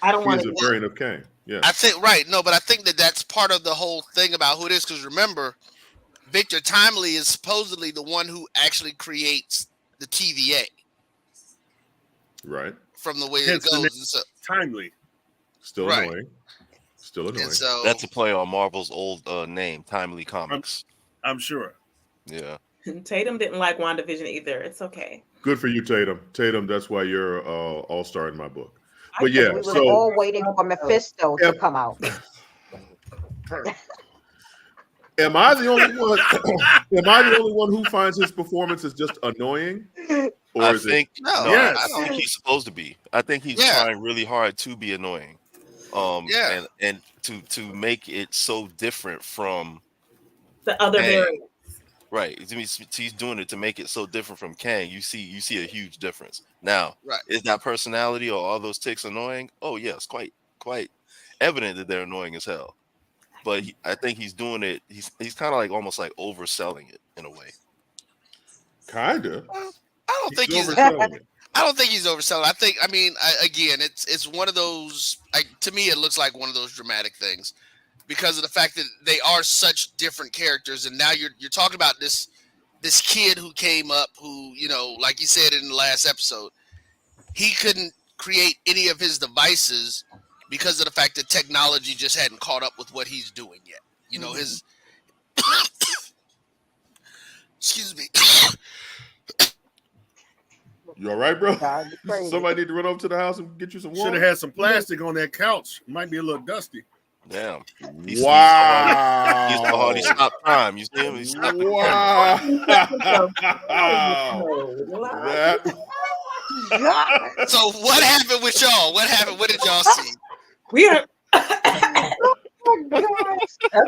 I don't want it. He's a variant of Kang. Yeah. I think but I think that's part of the whole thing about who it is. Because remember, Victor Timely is supposedly the one who actually creates the TVA. Right. From the way it goes. So, Timely. Still annoying. Still annoying. So, that's a play on Marvel's old name, Timely Comics. I'm sure. Yeah. Tatum didn't like WandaVision either. It's okay. Good for you, Tatum. Tatum, that's why you're all-star in my book. But we were all waiting for Mephisto to come out. Am I the only one? Am I the only one who finds his performance is just annoying? Or I is think it? no, I don't think he's supposed to be. I think he's trying really hard to be annoying. And to make it so different from the other variants. Right. He's doing it to make it so different from Kang. You see a huge difference. Now, is that personality or all those tics annoying? Oh yes, quite evident that they're annoying as hell. But I think he's doing it. He's kind of like almost like overselling it in a way. Kinda. I don't think he's overselling it. I don't think he's overselling. Again, it's one of those. To me, it looks like one of those dramatic things because of the fact that they are such different characters, and now you're talking about this kid who came up, who like you said in the last episode, he couldn't create any of his devices because of the fact that technology just hadn't caught up with what he's doing yet. His excuse me. You all right, bro? Somebody need to run over to the house and get you some water. Should have had some plastic on that couch. It might be a little dusty. Damn. Wow. He's the hardest stop time. You see him? He's stopping So what happened with y'all? What happened? What did y'all see? We are. That's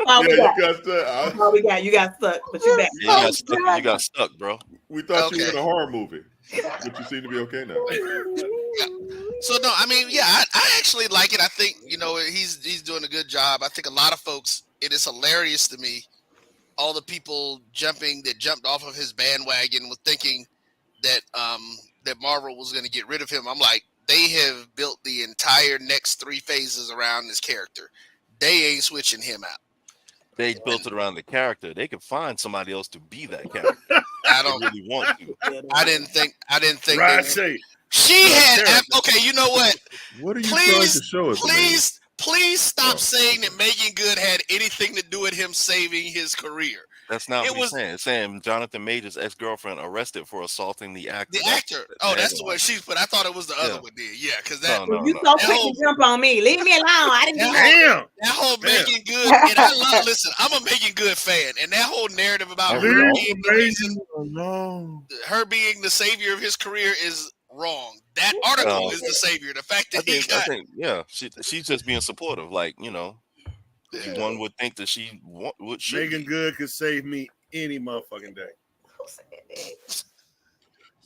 all we got. That's all we got. You got stuck, but you back. Yeah, you got stuck, bro. We thought you were in a horror movie, but you seem to be okay now. So no, I actually like it. I think he's doing a good job. I think a lot of folks. It is hilarious to me. All the people that jumped off of his bandwagon with thinking that that Marvel was going to get rid of him. I'm like, they have built the entire next 3 phases around this character. They ain't switching him out. They built it around the character. They could find somebody else to be that character. I don't really want to. I didn't think. Right. She had. Okay, you know what? What are you trying to show us? Please stop saying that Megan Good had anything to do with him saving his career. That's not what he's saying. It's saying Jonathan Major's ex-girlfriend arrested for assaulting the actor. The actor. Oh, that's the way she's put. I thought it was the other one. Yeah, because that. You so quick to jump on me. Leave me alone. I didn't do that. That whole Megan Good, and I love. Listen, I'm a Megan Good fan, and that whole narrative about her being the savior of his career is wrong. That article is the savior. The fact that she's just being supportive. Like one would think that she would. Megan Good could save me any motherfucking day.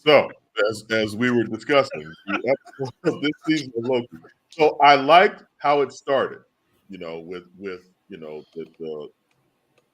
So, as we were discussing, the episode of this season of Loki. So I liked how it started, with the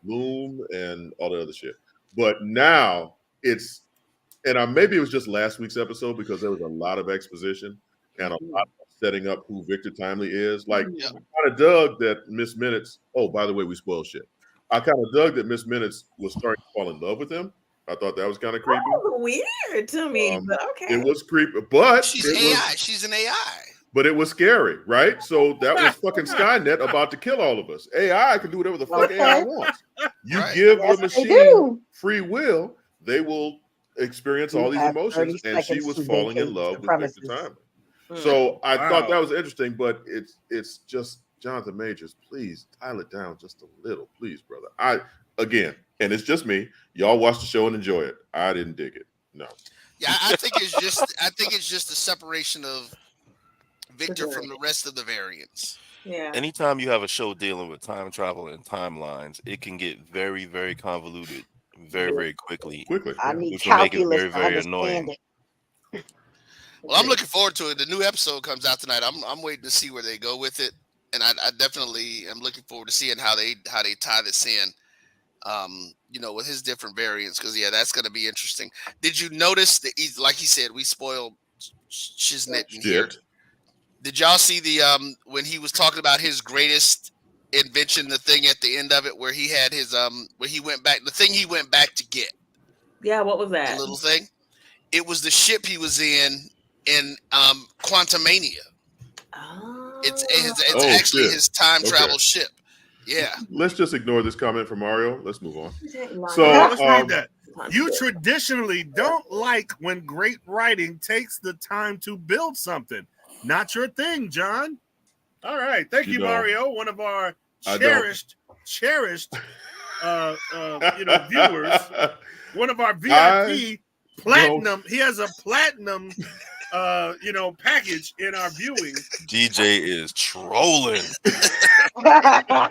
Loom and all the other shit. But now maybe it was just last week's episode because there was a lot of exposition and a lot of setting up who Victor Timely is. Like, I kind of dug that Miss Minutes. Oh, by the way, we spoiled shit. I kind of dug that Miss Minutes was starting to fall in love with him. I thought that was kind of creepy. Weird to me, but okay. It was creepy, but she's AI. She's an AI. But it was scary, right? So that was fucking Skynet about to kill all of us. AI can do whatever the fuck AI wants. You give the machine free will, they will experience all these emotions, and she was falling in love with Victor Timely. So I thought that was interesting, but it's just Jonathan Majors. Please dial it down just a little, please, brother. And it's just me. Y'all watch the show and enjoy it. I didn't dig it. No. Yeah, I think it's just the separation of Victor from the rest of the variants. Yeah. Anytime you have a show dealing with time travel and timelines, it can get very, very convoluted very, very quickly. I need which will make it calculus very, to very understand annoying. it. Well, I'm looking forward to it. The new episode comes out tonight. I'm waiting to see where they go with it, and I definitely am looking forward to seeing how they tie this in. With his different variants, because that's going to be interesting. Did you notice that, like he said, we spoiled Shiznit in here? Did y'all see the when he was talking about his greatest invention, the thing at the end of it where he had his where he went back, the thing he went back to get? Yeah, what was that? The little thing. It was the ship he was in Quantumania. Oh. It's actually his time travel ship. Yeah. Let's just ignore this comment from Mario. Let's move on. So let's read that. You traditionally don't like when great writing takes the time to build something. Not your thing, John. All right. Thank you, Mario. One of our cherished viewers. One of our VIP platinum. He has a platinum package in our viewing. DJ is trolling. I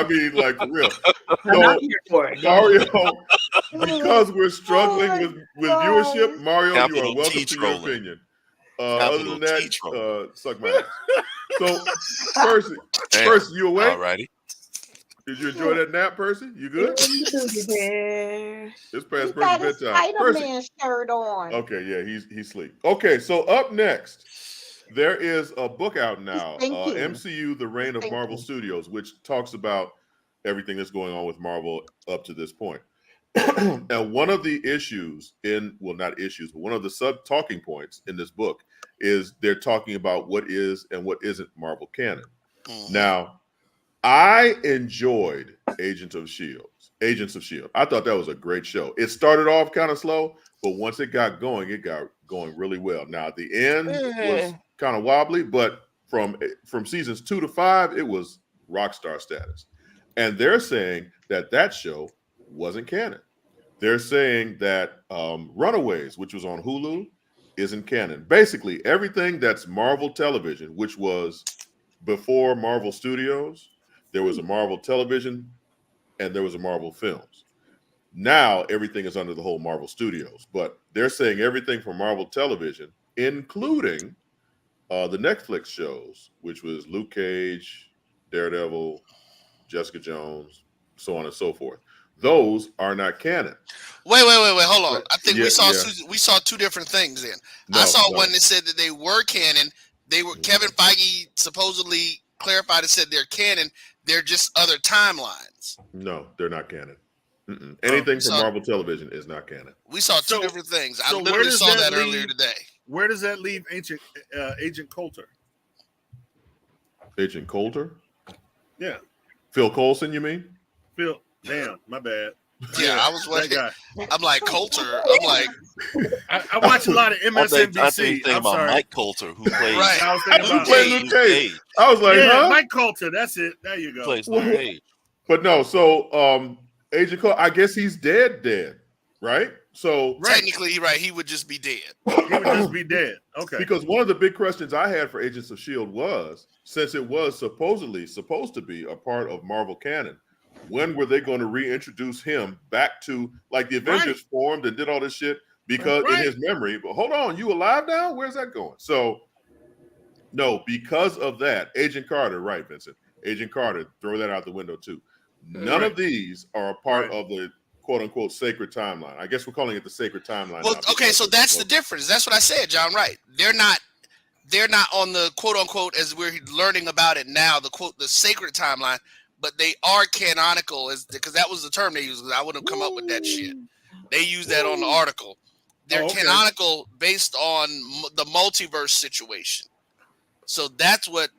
mean, like, for real. So, Mario, because we're struggling with viewership, Mario, you are welcome to your opinion. Other than that, suck my ass. So, Percy, you awake? Alrighty. Did you enjoy that nap, Percy? You good? It's past Percy's bedtime. Spider-Man shirt on. Okay, yeah, he's asleep. Okay, so up next, there is a book out now, MCU: The Reign of Marvel Studios, which talks about everything that's going on with Marvel up to this point. And one of the issues not issues, but one of the sub-talking points in this book is they're talking about what is and what isn't Marvel canon. Now, I enjoyed Agents of S.H.I.E.L.D. I thought that was a great show. It started off kind of slow, but once it got going really well. Now, at the end was kind of wobbly, but from seasons 2 to 5, it was rock star status. And they're saying that show wasn't canon. They're saying that Runaways, which was on Hulu, isn't canon. Basically, everything that's Marvel Television, which was before Marvel Studios, there was a Marvel Television and there was a Marvel Films. Now, everything is under the whole Marvel Studios. But they're saying everything from Marvel Television, including the Netflix shows, which was Luke Cage, Daredevil, Jessica Jones, so on and so forth. Those are not canon. Wait, hold on. I think we saw two different things then. I saw one that said that they were canon. They were Kevin Feige supposedly clarified and said they're canon. They're just other timelines. No, they're not canon. Anything from Marvel Television is not canon. We saw two different things. I literally saw that earlier today. Where does that leave Agent Coulter? Agent Coulter? Yeah. Phil Coulson, you mean? Phil. Damn, my bad. Yeah, I was wondering. I'm like Coulter. I'm like, I watch a lot of MSNBC. I think about Mike Coulter, who plays. Right. I was thinking about Luke Cage. I was like, huh? Mike Coulter. That's it. There you go. Plays Luke Cage. But no, so Agent Coulter, I guess he's dead, right? So technically, right, he would just be dead. He would just be dead. Okay. Because one of the big questions I had for Agents of S.H.I.E.L.D. was, since it was supposedly supposed to be a part of Marvel canon, when were they going to reintroduce him back to, like, the Avengers formed and did all this shit? because in his memory. But hold on, you alive now? Where's that going? So, no, because of that, Agent Carter, right, Vincent? Agent Carter, throw that out the window too. None of these are a part of the quote unquote sacred timeline. I guess we're calling it the sacred timeline. Well, now okay, so that's the difference. That's what I said, John. Right? They're not on the quote unquote, as we're learning about it now, the quote, the sacred timeline, but they are canonical, because that was the term they used. I wouldn't have come up with that shit. They use that on the article. They're canonical based on the multiverse situation. So that's what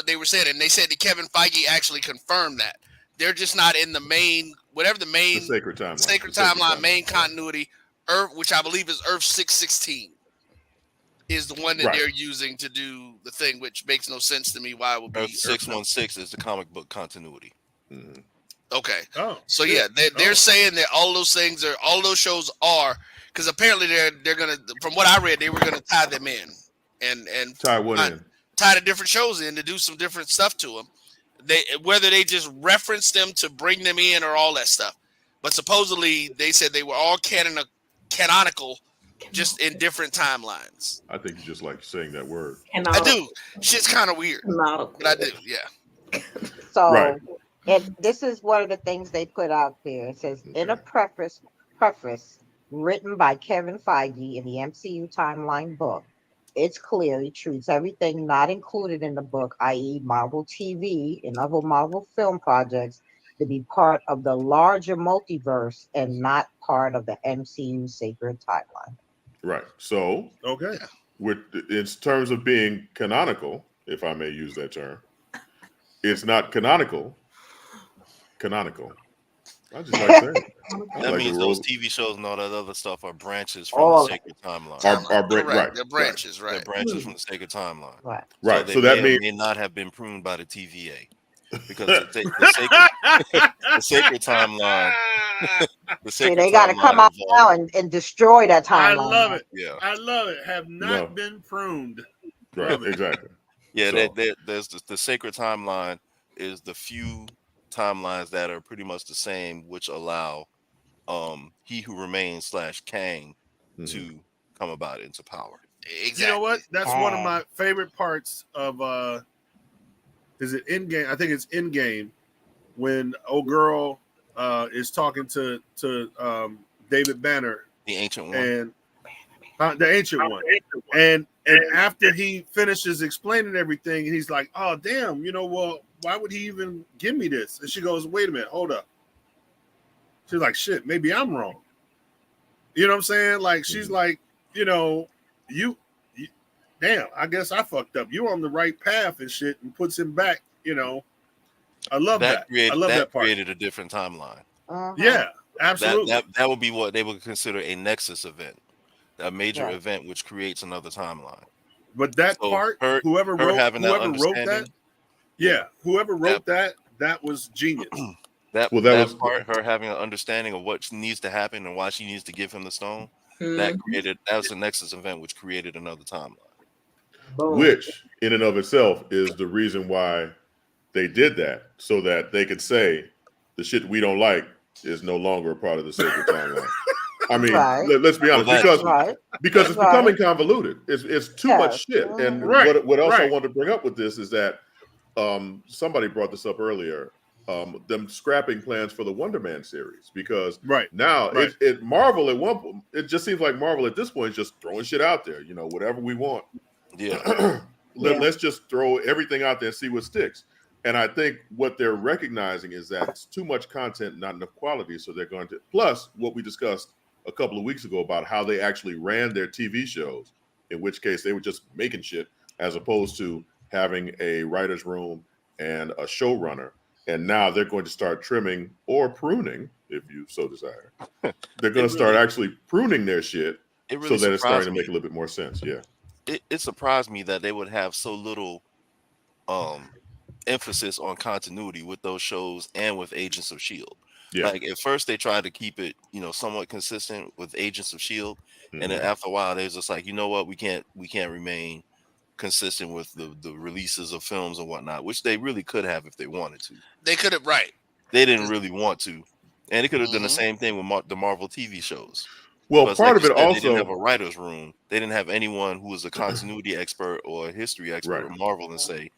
they were saying, and they said that Kevin Feige actually confirmed that they're just not in the main, whatever the main sacred timeline, main continuity, Earth, which I believe is Earth 616, is the one that they're using to do the thing, which makes no sense to me. Why it would be Earth 616 is the comic book continuity. Mm-hmm. Okay. So yeah, they're saying that all those shows are, because apparently they're gonna, from what I read, they were gonna tie them in and tie the different shows in to do some different stuff to them. Whether they just reference them to bring them in or all that stuff, but supposedly they said they were all canonical, just in different timelines. I think you just like saying that word. I do. Shit's kind of weird, but I do. Yeah. So, this is one of the things they put out there. It says in a preface written by Kevin Feige in the MCU timeline book, it clearly treats everything not included in the book, i.e. Marvel TV and other Marvel film projects, to be part of the larger multiverse and not part of the MCU sacred timeline. Right. So, in terms of being canonical, if I may use that term, it's not canonical. I just like saying it. That means those TV shows and all that other stuff are branches from the sacred timeline. They're branches, right? They're branches from the sacred timeline. Right. So, so that means may not have been pruned by the TVA, because the sacred timeline. They got to come out now and destroy that timeline. I love it. Yeah, I love it. Have not been pruned. Right. Exactly. Yeah. There's the sacred timeline is the few timelines that are pretty much the same, which allow He Who Remains / Kang to come about into power. Exactly. You know what? That's one of my favorite parts of is it Endgame? I think it's Endgame, when old girl is talking to David Banner, the ancient one, and the ancient one, and after he finishes explaining everything, he's like, "Oh damn, well, why would he even give me this?" And she goes, "Wait a minute, hold up." She's like, "Shit, maybe I'm wrong." You know what I'm saying? Like, she's like, you damn, I guess I fucked up. You're on the right path and shit, and puts him back. I love that. I love that part. Created a different timeline. Yeah, absolutely. That would be what they would consider a nexus event, a major event which creates another timeline. But that part, whoever wrote that, that was genius. That part, her having an understanding of what needs to happen and why she needs to give him the stone, that was a nexus event which created another timeline. Which, in and of itself, is the reason why they did that, so that they could say the shit we don't like is no longer a part of the sacred timeline. I mean, let's be honest, because it's becoming convoluted. It's too much shit. And what else I want to bring up with this is that somebody brought this up earlier. Them scrapping plans for the Wonder Man series, because now it Marvel at one point, it just seems like Marvel at this point is just throwing shit out there, whatever we want. Yeah. Let's just throw everything out there and see what sticks. And I think what they're recognizing is that it's too much content, not enough quality. So they're going to, plus what we discussed a couple of weeks ago about how they actually ran their TV shows, in which case they were just making shit as opposed to having a writer's room and a showrunner. And now they're going to start trimming or pruning, if you so desire. They're going to start actually pruning their shit so that it's starting to make a little bit more sense. Yeah. It surprised me that they would have so little emphasis on continuity with those shows and with Agents of S.H.I.E.L.D. Yeah. Like, at first they tried to keep it, somewhat consistent with Agents of S.H.I.E.L.D. And then after a while they was just like, you know what, we can't remain consistent with the releases of films and whatnot, which they really could have if they wanted to. They could have, They didn't really want to. And they could have done the same thing with the Marvel TV shows. Well, Plus, part like of it they also didn't have a writer's room. They didn't have anyone who was a continuity expert or a history expert at Marvel and say,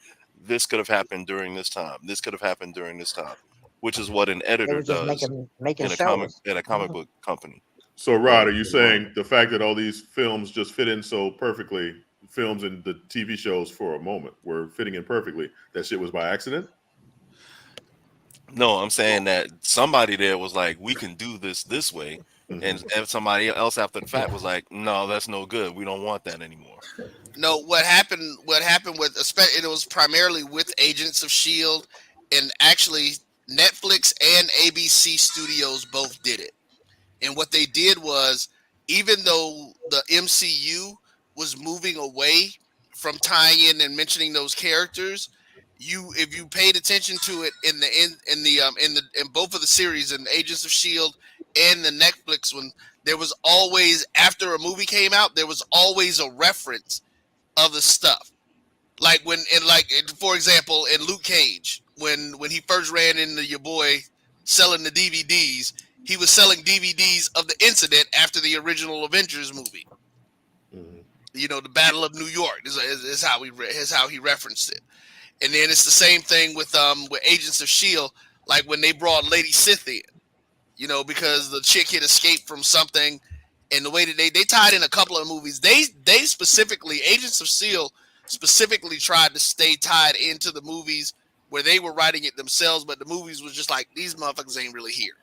this could have happened during this time. This could have happened during this time, which is what an They editor were just does making in a shows. comic book company. So, Rod, are you saying the fact that all these films just fit in so perfectly, films and the TV shows for a moment were fitting in perfectly, that shit was by accident? No, I'm saying that somebody there was like, we can do this way. And somebody else after the fact was like, no, that's no good. We don't want that anymore. No, what happened with, especially, it was primarily with Agents of S.H.I.E.L.D. and actually Netflix and ABC Studios both did it. And what they did was, even though the MCU was moving away from tying in and mentioning those characters, if you paid attention to it in both of the series, in Agents of S.H.I.E.L.D. and the Netflix one, there was always, after a movie came out, there was always a reference of the stuff. Like for example, in Luke Cage, when he first ran into your boy selling the DVDs, he was selling DVDs of the incident after the original Avengers movie. You know, the Battle of New York is how he referenced it. And then it's the same thing with Agents of S.H.I.E.L.D., like when they brought Lady Sith in, you know, because the chick had escaped from something, and the way that they tied in a couple of movies, they specifically, Agents of S.H.I.E.L.D. specifically tried to stay tied into the movies where they were writing it themselves, but the movies was just like, these motherfuckers ain't really here.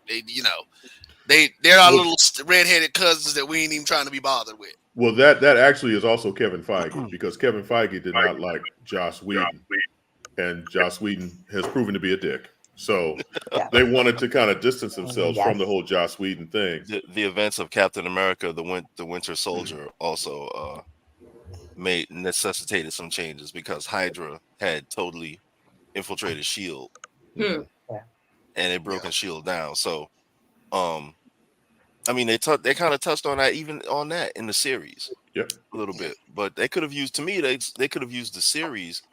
They're our little redheaded cousins that we ain't even trying to be bothered with. Well, that actually is also Kevin Feige, because Kevin Feige did not like Joss Whedon, and Joss Whedon has proven to be a dick. So they wanted to kind of distance themselves from the whole Joss Whedon thing. The events of Captain America, the Winter Soldier, also necessitated some changes because Hydra had totally infiltrated S.H.I.E.L.D. and it broken S.H.I.E.L.D. down. So, I mean, they kind of touched on that, even on that in the series, a little bit. But they could have used, to me, they could have used the series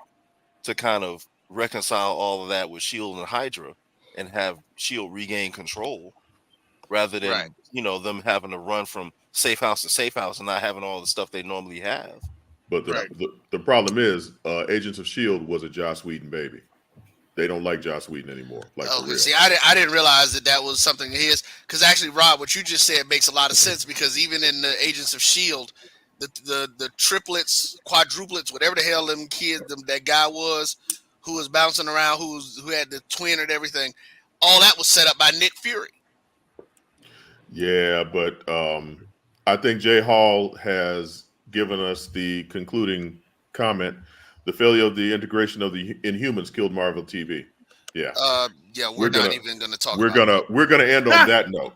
to kind of reconcile all of that with S.H.I.E.L.D. and Hydra and have S.H.I.E.L.D. regain control, rather than them having to run from safe house to safe house and not having all the stuff they normally have. But the problem is, Agents of S.H.I.E.L.D. was a Joss Whedon baby. They don't like Joss Whedon anymore. See, I didn't realize that was something of his. Because actually, Rob, what you just said makes a lot of sense. Because even in the Agents of S.H.I.E.L.D., the triplets, quadruplets, whatever the hell them kids, that guy was, who was bouncing around, who had the twin and everything, all that was set up by Nick Fury. Yeah, but I think Jay Hall has given us the concluding comment. The failure of the integration of the Inhumans killed Marvel TV. Yeah. We're not even going to talk. We're gonna end on that note.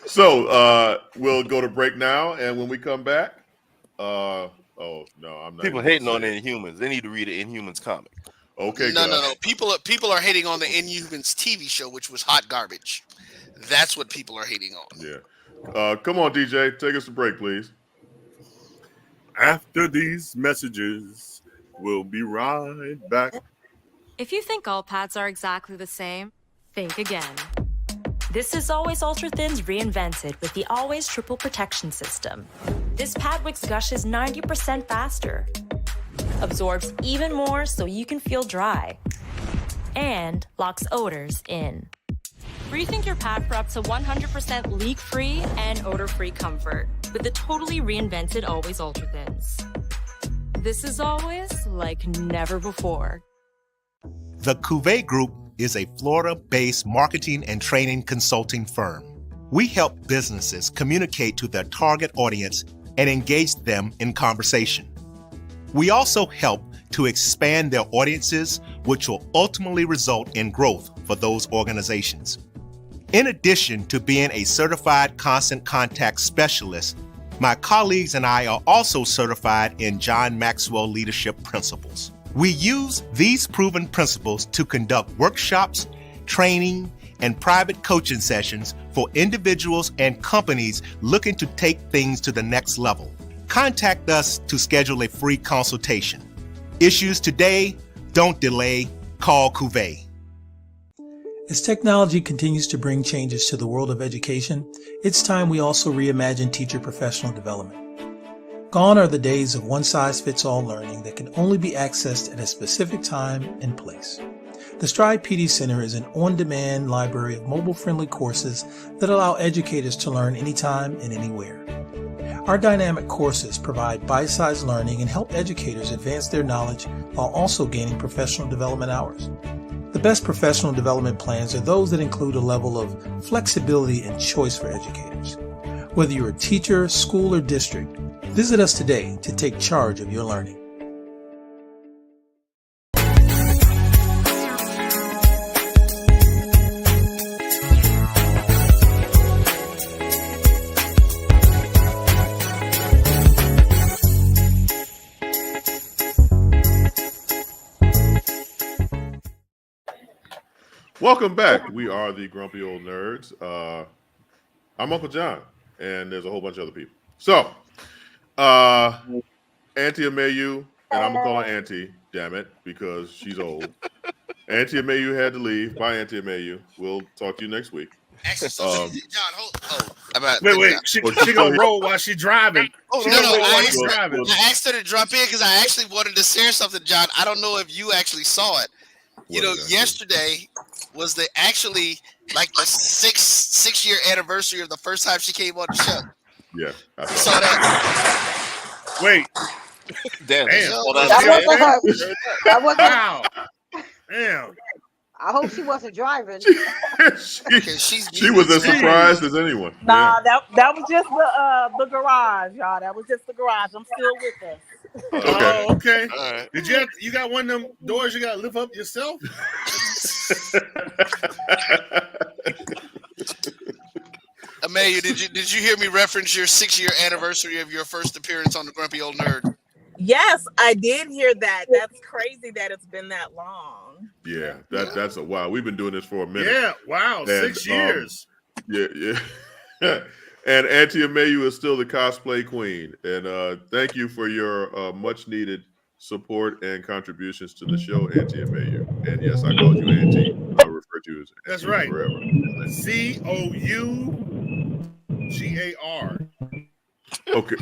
So we'll go to break now, and when we come back, I'm not. People hating on the Inhumans. They need to read an Inhumans comic. Okay. No. People are hating on the Inhumans TV show, which was hot garbage. That's what people are hating on. Yeah. Come on, DJ, take us to break, please. After these messages, we'll be right back. If you think all pads are exactly the same, think again. This is Always Ultra Thins reinvented with the Always Triple Protection System. This pad wicks gushes 90% faster, absorbs even more so you can feel dry, and locks odors in. Rethink your pad for up to 100% leak-free and odor-free comfort with the totally reinvented Always Ultra Thins. This is always like never before. The Cuvée Group is a Florida-based marketing and training consulting firm. We help businesses communicate to their target audience and engage them in conversation. We also help to expand their audiences, which will ultimately result in growth for those organizations. In addition to being a certified constant contact specialist, my colleagues and I are also certified in John Maxwell Leadership Principles. We use these proven principles to conduct workshops, training, and private coaching sessions for individuals and companies looking to take things to the next level. Contact us to schedule a free consultation. Issues today, don't delay, call Cuvée. As technology continues to bring changes to the world of education, it's time we also reimagine teacher professional development. Gone are the days of one-size-fits-all learning that can only be accessed at a specific time and place. The Stride PD Center is an on-demand library of mobile-friendly courses that allow educators to learn anytime and anywhere. Our dynamic courses provide bite-sized learning and help educators advance their knowledge while also gaining professional development hours. The best professional development plans are those that include a level of flexibility and choice for educators. Whether you're a teacher, school, or district, visit us today to take charge of your learning. Welcome back. We are the Grumpy Old Nerds. I'm Uncle John, and there's a whole bunch of other people. So, Auntie Amayu, and I'm going to call her Auntie, damn it, because she's old. Auntie Amayu had to leave. Bye, Auntie Amayu. We'll talk to you next week. Actually, John, wait. She gonna roll while she's driving. I asked her to drop in because I actually wanted to share something, John. I don't know if you actually saw it. Yesterday was the six-year anniversary of the first time she came on the show. Yeah, I saw that. Wait, damn. That wasn't her. Wow. Damn. I hope she wasn't driving. she was as surprised as anyone. Nah, that was just the garage, y'all. That was just the garage. I'm still with us. Okay. Oh, okay. All right. Did you got one of them doors you got to lift up yourself? Amayu, did you hear me reference your 6-year anniversary of your first appearance on the Grumpy Old Nerd? Yes, I did hear that. That's crazy that it's been that long. Yeah, that's a wow. We've been doing this for a minute. Yeah, wow, and, 6 years. Yeah. And Auntie Amayu is still the cosplay queen. And thank you for your much needed support and contributions to the show, Auntie Amayu. And yes, I called you Auntie. I refer to you as That's Auntie right. Forever. COUGAR. Okay.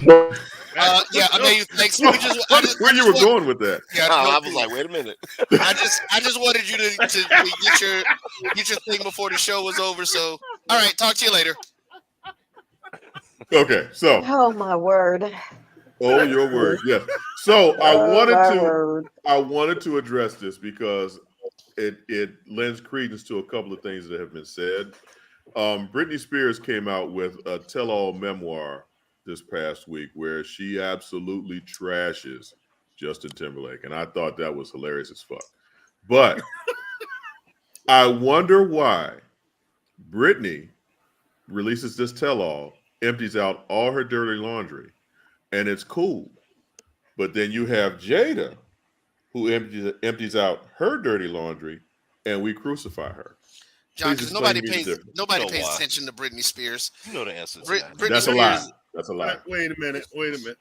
Yeah, Amayu, thanks. Where you were going with that? Yeah, I was like, wait a minute. I just wanted you to get your thing before the show was over. So, all right, talk to you later. Okay, so. Oh my word. Oh, your word. Yes. So I wanted to address this because it lends credence to a couple of things that have been said. Britney Spears came out with a tell-all memoir this past week where she absolutely trashes Justin Timberlake, and I thought that was hilarious as fuck. But I wonder why Britney releases this tell-all, empties out all her dirty laundry, and it's cool. But then you have Jada, who empties out her dirty laundry, and we crucify her. John, because nobody pays attention to Britney Spears. You know the answer. That's a lie. That's a lie. Wait a minute.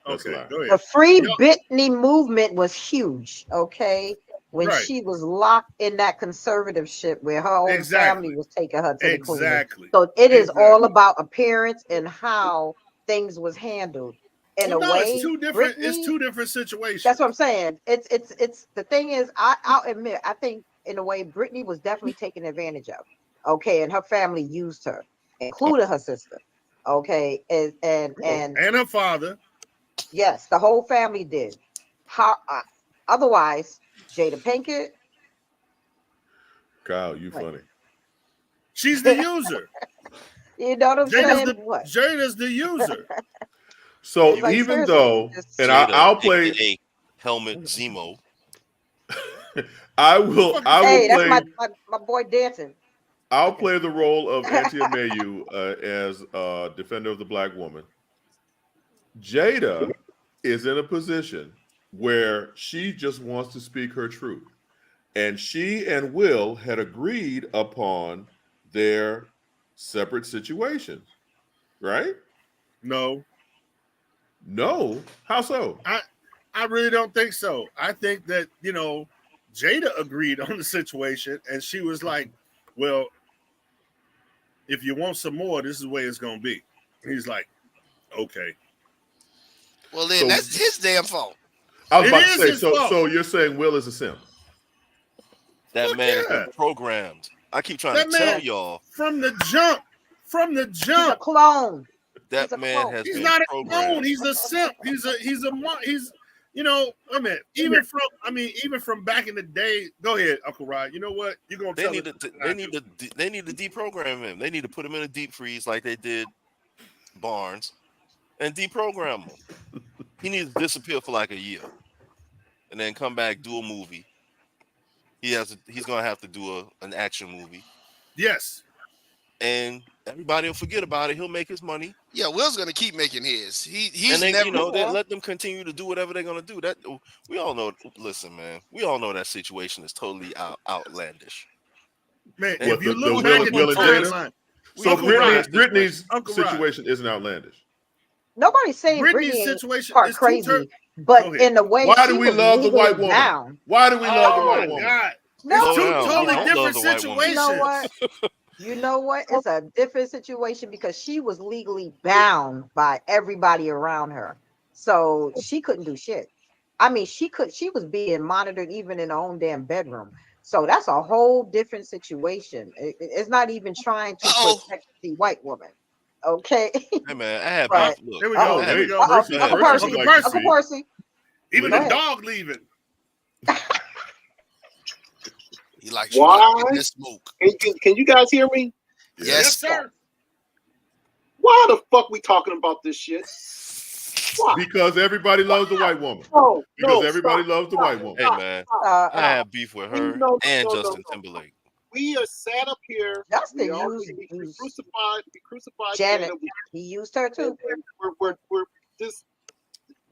Okay, go ahead. The Free Britney movement was huge, okay? When she was locked in that conservatorship where her own family was taking her to the queen. So it is all about appearance and how things was handled. In a way, it's two different situations. That's what I'm saying. It's the thing is, I'll admit, I think in a way, Britney was definitely taken advantage of. Okay, and her family used her, including her sister. Okay, and her father. Yes, the whole family did. How otherwise, Jada Pinkett. Kyle, you funny. She's the user. You know what I'm saying? Jada's the user. So like, even though, and I'll play a helmet Zemo. I will Hey, play. That's my boy dancing. I'll play the role of Auntie Amayu as defender of the black woman. Jada is in a position where she just wants to speak her truth. And she and Will had agreed upon their separate situations, right? No. How so? I really don't think so. I think that, Jada agreed on the situation and she was like, well, if you want some more, this is the way it's gonna be. He's like, okay. Well, then that's his damn fault. I was about to say, so you're saying Will is a simp? That man has been programmed. I keep trying to tell y'all from the jump. He's a clone. That man has He's been not a programmed. clone. He's a simp. He's you know, I mean, even from back in the day. Go ahead, Uncle Rod. You know what? You're gonna tell They need to deprogram him. They need to put him in a deep freeze like they did Barnes and deprogram him. He needs to disappear for like a year and then come back, do a movie. He's gonna have to do an action movie. Yes. And everybody will forget about it. He'll make his money. Yeah, Will's gonna keep making his. He's and then, never. They let them continue to do whatever they're gonna do. That we all know. Listen, man, we all know that situation is totally outlandish. Man, What, if you the look Will back and Jada? timeline, So Britney's situation isn't outlandish. Nobody's saying Britney's Britney situation part is crazy, but in the way Why she do we was love the white legally woman? bound. Why do we love the white woman? God. No, It's two totally different situations. You know what? You know what? It's a different situation because she was legally bound by everybody around her. So she couldn't do shit. I mean, she was being monitored even in her own damn bedroom. So that's a whole different situation. It's not even trying to protect the white woman. Okay. Hey man, I had But- look, There we go. There we go. Uncle Percy. Even Go the ahead. dog leaving. He likes Why? this smoke. Can you guys hear me? Yes, sir. Why the fuck we talking about this shit? Why? Because everybody loves the white woman. No, Because no, everybody stop, loves the stop, white woman. Hey man, I have beef with her No, and no, no, Justin no. Timberlake. We are sat up here. Justin we used crucified Janet. Jada. He used her too. We're this.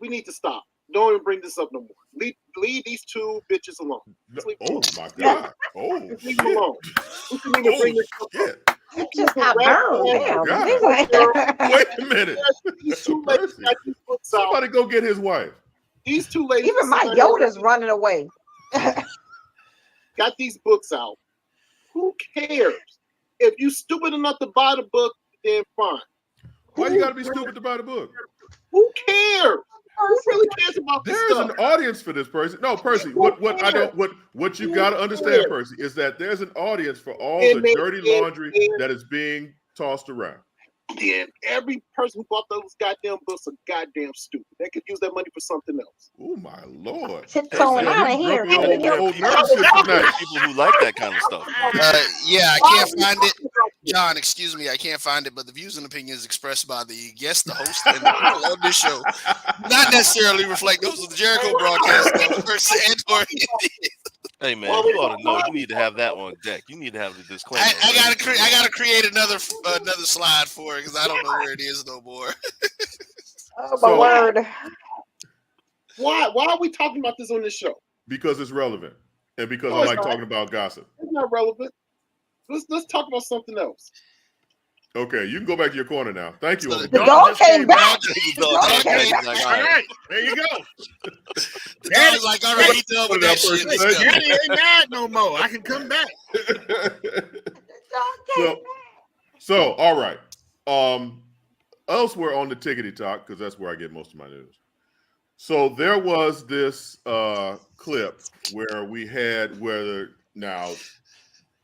We need to stop. Don't even bring this up no more. Leave these two bitches alone. Oh my God. Oh Leave them alone. We can even bring this up. Just got burned. Oh, Damn. God. Wait a minute. These two ladies got these books out. Somebody go get his wife. These two ladies. Even my Yoda's running away. Got these books out. Who cares? If you stupid enough to buy the book, then fine. Why you gotta be stupid to buy the book? Who cares? Who really cares about this There's stuff? an audience for this, Percy. No, Percy. What you got to understand, Percy, is that there's an audience for all the dirty laundry that is being tossed around. And every person who bought those goddamn books are goddamn stupid. They could use that money for something else. Oh my Lord! Tiptoeing out of here. Old nurse shit tonight. People who like that kind of stuff. Yeah, I can't find it. John, excuse me, I can't find it, but the views and opinions expressed by the guest, the host, and the people on this show not necessarily reflect those of the Jericho broadcast or Hey man, you ought to know. You need to have that on deck. You need to have the disclaimer. I gotta create another slide for it because I don't know where it is no more. Oh my word! Why are we talking about this on this show? Because it's relevant, and because No, I it's like not. talking about gossip. It's not relevant. Let's talk about something else. Okay, you can go back to your corner now. Thank you. The dog came back. All right, there you go. Daddy's like, all right, he done with that shit. Let's go. Daddy ain't mad no more. I can come back. So all right. Elsewhere on the tickety talk, because that's where I get most of my news. So there was this clip where now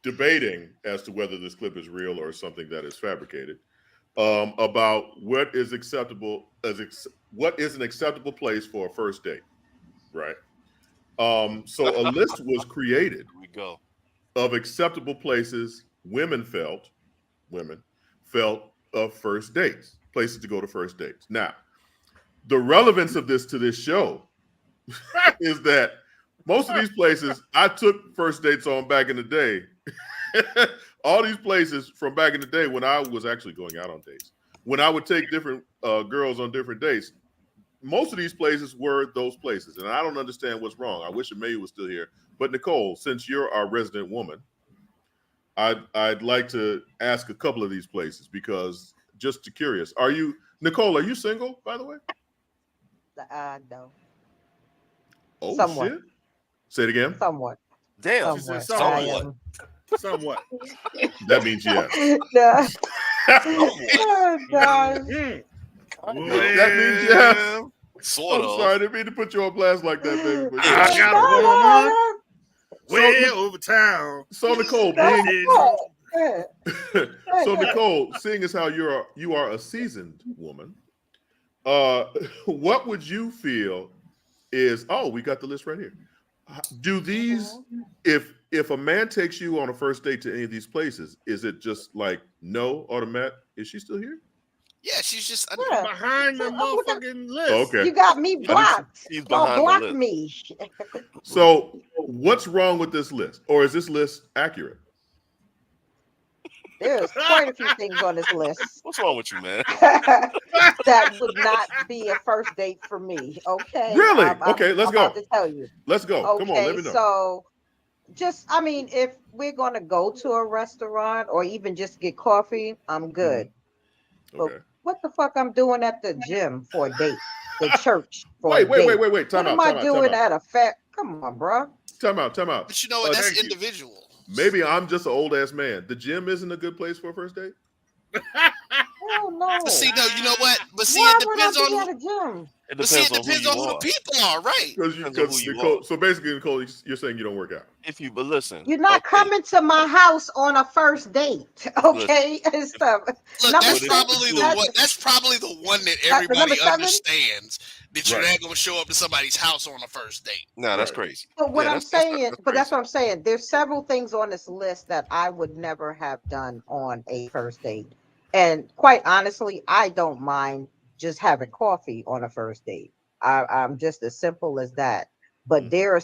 debating as to whether this clip is real or something that is fabricated, about what is acceptable what is an acceptable place for a first date, right? So a list was created of acceptable places women felt of first dates, places to go to first dates. Now, the relevance of this to this show is that most of these places I took first dates on back in the day. All these places from back in the day when I was actually going out on dates, when I would take different girls on different dates, most of these places were those places. And I don't understand what's wrong. I wish Amelia was still here. But Nicole, since you're our resident woman, I'd like to ask a couple of these places because just curious. Nicole, are you single, by the way? No. Oh, Somewhat. shit. Say it again. Somewhat. Damn. Somewhat. Somewhat. Somewhat. That means yes. Oh, God. That means yes. Sort I'm of. sorry, I didn't mean to put you on blast like that, baby. But I got a woman way over town. So Nicole, so Nicole, seeing as how you are a seasoned woman, what would you feel is? Oh, we got the list right here. Do these, if a man takes you on a first date to any of these places, is it just like no automatic? Is she still here? Yeah, she's just behind the motherfucking list. Okay, you got me blocked. He's Don't behind block the list. me. So what's wrong with this list, or is this list accurate? There's quite a few things on this list What's wrong with you, man? that would not be a first date for me. Okay. Really? Okay, let's I'm go. about to tell you. Let's go. Okay, Come on, let me know. so I mean, if we're gonna go to a restaurant or even just get coffee, I'm good. Okay. But what the fuck I'm doing at the gym for a date? The church for Wait. a date? Time what out. am I doing at a fact? Come on, bro. Time out. But you know what? That's individual. Maybe I'm just an old ass man. The gym isn't a good place for a first date. Hell no. But see, no, you know what? But see, Why it would depends I be on. at a gym? It But see, it depends depends on on who the people are, right? Because Nicole, so basically, Nicole, you're saying you don't work out. But listen, You're not coming to my house on a first date, okay? And stuff. Look, Number that's six, probably the one. That's probably the one that everybody number seven? understands. That you're Right. not going to show up to somebody's house on a first date. No, that's crazy. But what Yeah, I'm saying, that's what I'm saying. There's several things on this list that I would never have done on a first date. And quite honestly, I don't mind just having coffee on a first date. I'm just as simple as that. But there are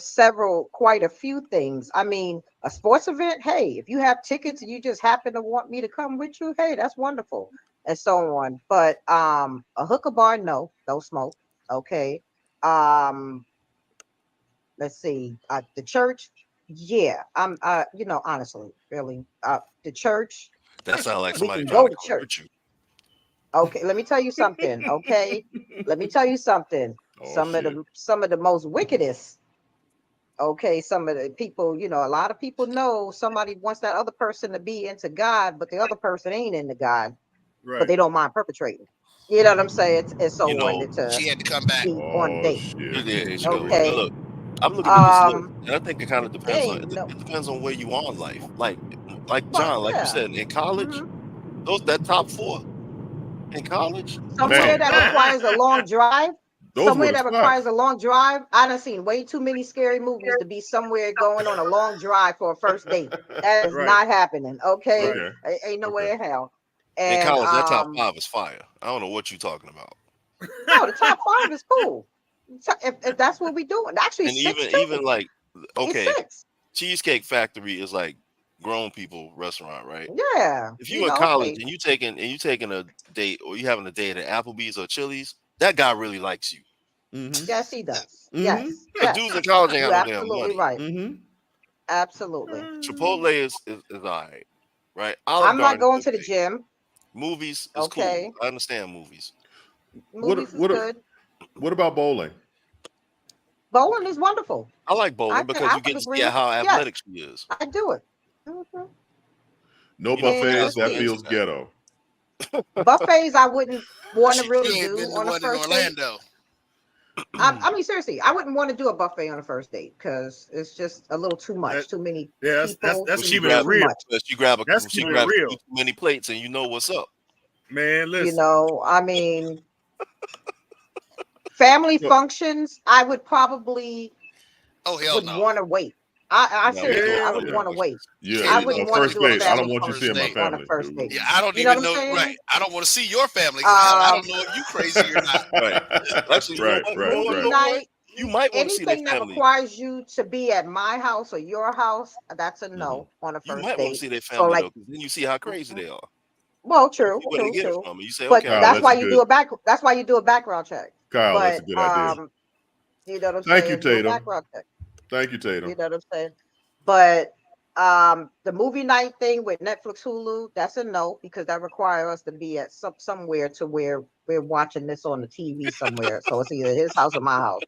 quite a few things. I mean, a sports event, hey, if you have tickets and you just happen to want me to come with you, hey, that's wonderful, and so on. But a hookah bar, no, don't smoke. Okay. Let's see. The church, yeah. I'm honestly, really, the church. That sounds like We somebody can trying go to to come with church. you. Okay, let me tell you something. Okay, let me tell you something. Oh, Some of the most wickedest. Okay, some of the people, a lot of people know somebody wants that other person to be into God, but the other person ain't into God, but they don't mind perpetrating. You know what I'm saying? It's so on to She had to come back. be on date. Shit. Okay. Look, I'm looking at this list, and I think it kind of depends on it depends on where you are in life. Like John, like you said, in college, that top 4 in college, somewhere that requires a long drive. Somewhere that requires a long drive. I done seen way too many scary movies to be somewhere going on a long drive for a first date. That is not happening. Okay, ain't no way in hell. And in college, that top 5 is fire. I don't know what you're talking about. No, the top 5 is cool. If that's what we doing, actually, And six even like, okay, six. Cheesecake Factory is like grown people restaurant, right? Yeah. If you in college and you taking a date, or you having a date at Applebee's or Chili's, that guy really likes you. Mm-hmm. Yes, he does. Mm-hmm. Yes. Dudes in college ain't got no damn absolutely money. right. Mm-hmm. Absolutely. Chipotle is all right, right? I'm not going to the gym. Movies is cool. I understand movies. Movies is good. What about bowling? Bowling is wonderful. I like bowling because you get to see how athletic she is. I do it. Mm-hmm. No buffets. That feels ghetto. Buffets, I wouldn't want to really do on a first date. I mean, seriously, I wouldn't want to do a buffet on a first date because it's just a little too much. Too many people. That's keeping it real. She grab real. Too many plates and you know what's up. Man, listen. I mean, family functions, I would probably want to wait. I seriously, I would want to wait. Yeah, I wouldn't want to do a I don't want you family seeing my function on a family. first date. Yeah, I don't You know even what I'm know. saying? Right, I don't want to see your family. I don't know if you crazy or not. Right. You might want to see their anything that family. requires you to be at my house or your house, that's a no on a You first might date. want to see their family So, like, though, 'cause then you see how crazy they are. well, true. Where they get it from, and you say, But okay, that's why you do a that's why you do a background check. Kyle, but, that's a good idea. You know what I'm Thank saying? you, Do a Tatum. background check. Thank you, Tatum. You know what I'm saying? But the movie night thing with Netflix, Hulu, that's a no because that requires us to be at somewhere to where we're watching this on the TV somewhere. So it's either his house or my house.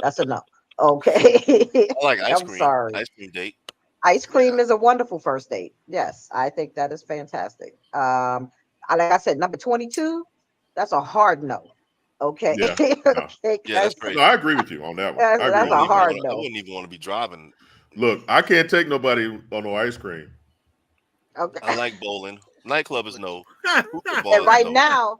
That's a no. Okay. I like ice I'm cream. sorry. Ice cream date. Ice cream is a wonderful first date. Yes, I think that is fantastic. Like I said, number 22, that's a hard no. Okay. Yeah. Okay. Yeah, that's crazy. No, I agree with you on that one. That's, I agree that's with a you. hard I no. wouldn't even want to be driving. Look, I can't take nobody on no ice cream. Okay. I like bowling. Nightclub is no. And right now,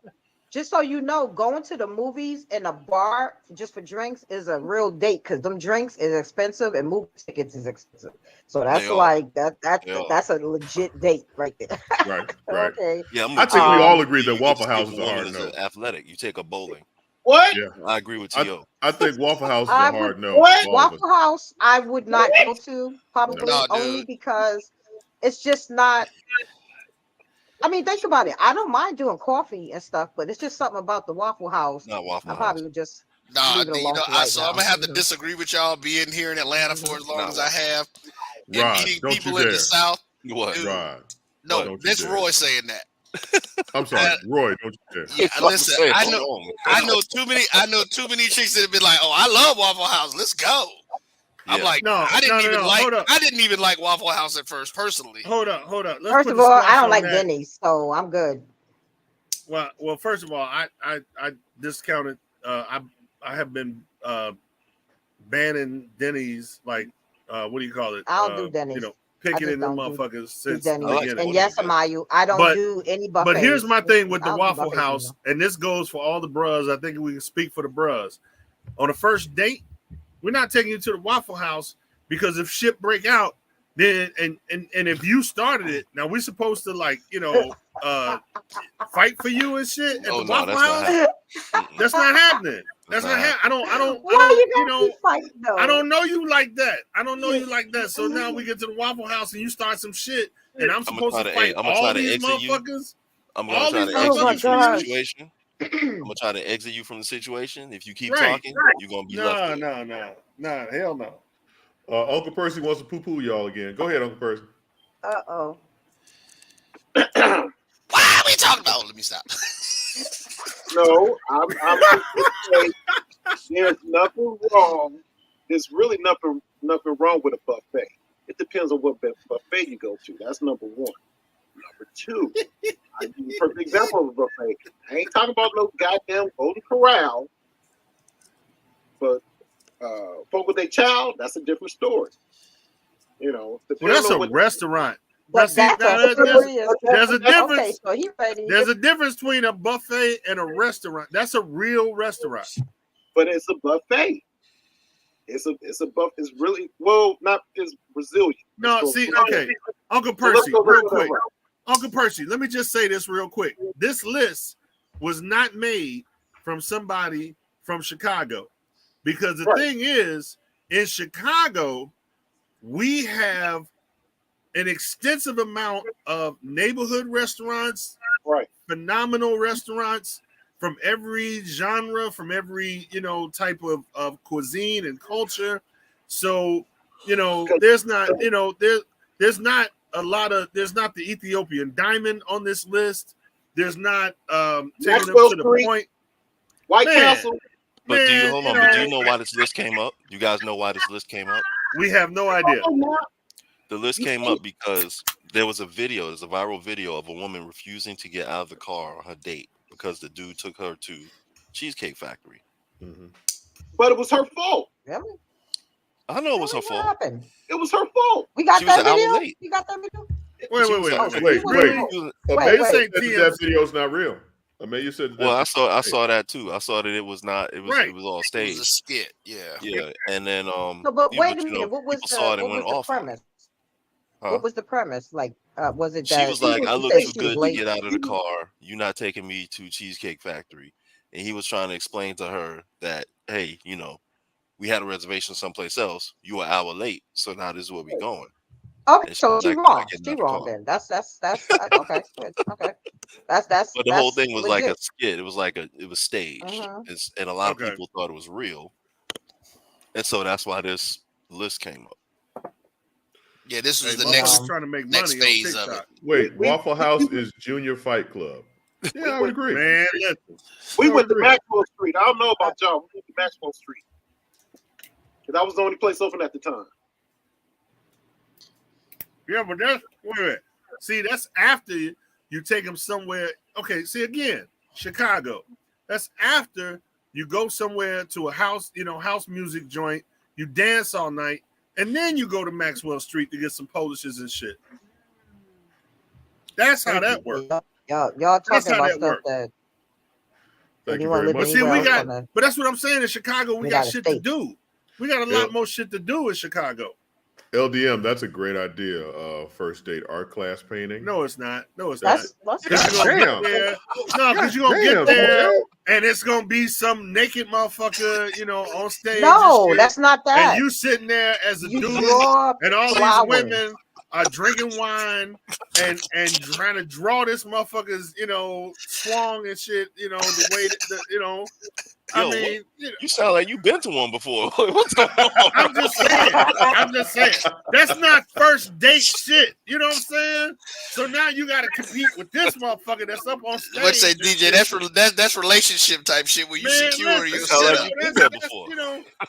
just so you know, going to the movies and a bar just for drinks is a real date because them drinks is expensive and movie tickets is expensive. So that's like that's a legit date right there. Right. Okay. Yeah, I think we all agree that Waffle House is a hard is no. athletic. You take a bowling. What? Yeah, I agree with T.O. I think Waffle House is a hard no. Waffle House, I would not go to probably No, only because it's just not. I mean, think about it. I don't mind doing coffee and stuff, but it's just something about the Waffle House. Not Waffle I probably would just Nah, leave it alone for right so now. I'm gonna have to disagree with y'all being here in Atlanta for as long as I have, and Rod, meeting don't people you in dare. the South. What? Dude, Rod. no, Don't you that's dare. Roy saying that. I'm sorry, Roy. Don't you dare. Yeah, listen, I know too many chicks that have been like, "Oh, I love Waffle House. Let's go." I'm like, I didn't even like Waffle House at first, personally. Hold up. Let's First of all, I don't like Denny's, so I'm good. Well, first of all, I discounted. I have been banning Denny's. Like, what do you call it? I don't do Denny's. You know, picking in the motherfuckers since the Denny's. beginning. And yes, Amayu, I don't do any buffets. But here's my thing with the I don't do Waffle buffets House, and this goes for all the bros. I think we can speak for the bros. On the first date, we're not taking you to the Waffle House because if shit break out, then and if you started it, now we're supposed to fight for you and shit at the Waffle House. That's not happening. That's not happening. I don't know you like that. I don't know you like that. So now we get to the Waffle House and you start some shit, and I'm supposed to fight all these motherfuckers. I'm gonna try to exit you from the situation. I'm gonna try to exit you from the situation. If you keep talking, you're gonna be left. No, hell no. Uncle Percy wants to poo-poo y'all again. Go ahead, Uncle Percy. Uh-oh. Why are we talking about? Let me stop. No, I'm there's nothing wrong. There's really nothing wrong with a buffet. It depends on what buffet you go to. That's number one. Number two, I give you a perfect example of a buffet. I ain't talking about no goddamn Golden Corral, but Fogo de Chao, that's a different story. You know, well, that's a restaurant. But there's a difference. Okay, so he ready. There's a difference between a buffet and a restaurant. That's a real restaurant. But it's a buffet. It's buffet. It's really not as Brazilian. No, see, okay, Uncle Percy, real quick. Uncle Percy, let me just say this real quick. This list was not made from somebody from Chicago, because the thing is, in Chicago, we have an extensive amount of neighborhood restaurants, phenomenal restaurants from every genre, from every type of cuisine and culture. So there's not there's not a lot of there's not the Ethiopian diamond on this list. There's not taking them to the point. White Castle. But do you hold on? But do you know why this list came up? You guys know why this list came up? We have no idea. The list came up because there was a video, there's a viral video of a woman refusing to get out of the car on her date because the dude took her to Cheesecake Factory. Mm-hmm. But it was her fault. Really? I know it was her fault. What happened? It was her fault. We got She was that an hour video? late. You got that video? Wait. Amazing said that video's not real. Amazing said that. Well, I saw that too. I saw that it was not. It was all staged. It was a skit. Yeah. And then So, but wait a minute. What was the premise? Huh? What was the premise? Like, was it She that was like, I look too good to get out of the car. You're not taking me to Cheesecake Factory. And he was trying to explain to her that, hey, we had a reservation someplace else. You were an hour late. So now this is where we're going. Okay, so she's wrong. She's wrong then. That's okay. Okay. That's But the whole thing was legit. like a skit. It was staged. And a lot of people thought it was real. And so that's why this list came up. Yeah, this was the trying to make next money phase on of it. TikTok. Wait, Waffle House is Junior Fight Club. Yeah, I would agree. Man, we went to Maxwell Street. I don't know about y'all. We went to Maxwell Street. Because that was the only place open at the time. Yeah, but that's wait a minute. See, that's after you take them somewhere. Okay, see again, Chicago. That's after you go somewhere to a house, house music joint. You dance all night, and then you go to Maxwell Street to get some Polishes and shit. That's how that works. Y'all talking about stuff that. Thank you very much. See, but that's what I'm saying. In Chicago, we got shit to do. We got a lot more shit to do in Chicago. LDM, that's a great idea. First date art class painting. No, it's not. Because you're gonna get there, and it's gonna be some naked motherfucker, on stage. No, that's not that. And you sitting there as a dude, and all these women are drinking wine and trying to draw this motherfucker's, swung and shit, the way that you sound like you've been to one before. What's going on? I'm just saying. That's not first date shit. You know what I'm saying? So now you got to compete with this motherfucker that's up on stage. Let's say, DJ, that's relationship type shit where you secure your setup.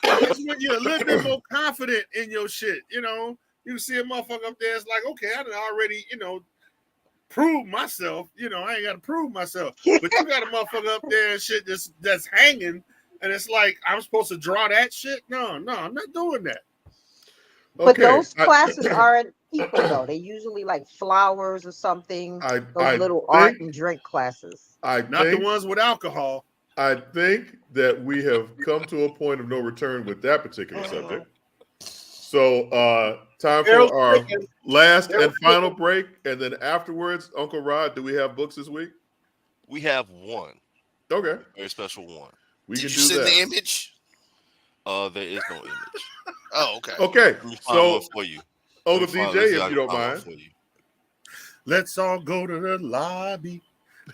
That's when you're a little bit more confident in your shit. You see a motherfucker up there, it's like, okay, I done already, prove myself. I ain't got to prove myself. But you got a motherfucker up there and shit that's hanging, and it's like, I'm supposed to draw that shit? No, I'm not doing that. But those classes aren't people, though. They usually like flowers or something. Those little art and drink classes. Not the ones with alcohol. I think that we have come to a point of no return with that particular subject. So, time for our last and final break, and then afterwards, Uncle Rod, do we have books this week? We have one. Okay. Very special one. Did you send the image? There is no image. Oh, okay. Okay. So for you. The DJ, if you don't mind. Let's all go to the lobby.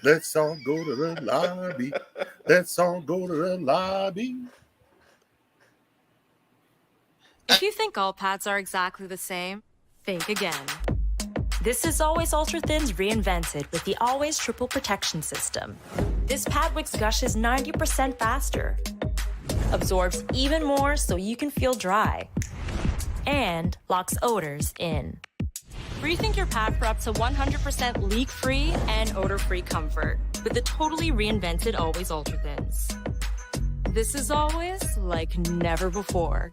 Let's all go to the lobby. Let's all go to the lobby. If you think all pads are exactly the same, think again. This is Always Ultra Thins reinvented with the Always Triple Protection System. This pad wicks gushes 90% faster, absorbs even more so you can feel dry, and locks odors in. Rethink your pad for up to 100% leak-free and odor-free comfort with the totally reinvented Always Ultra Thins. This is always like never before.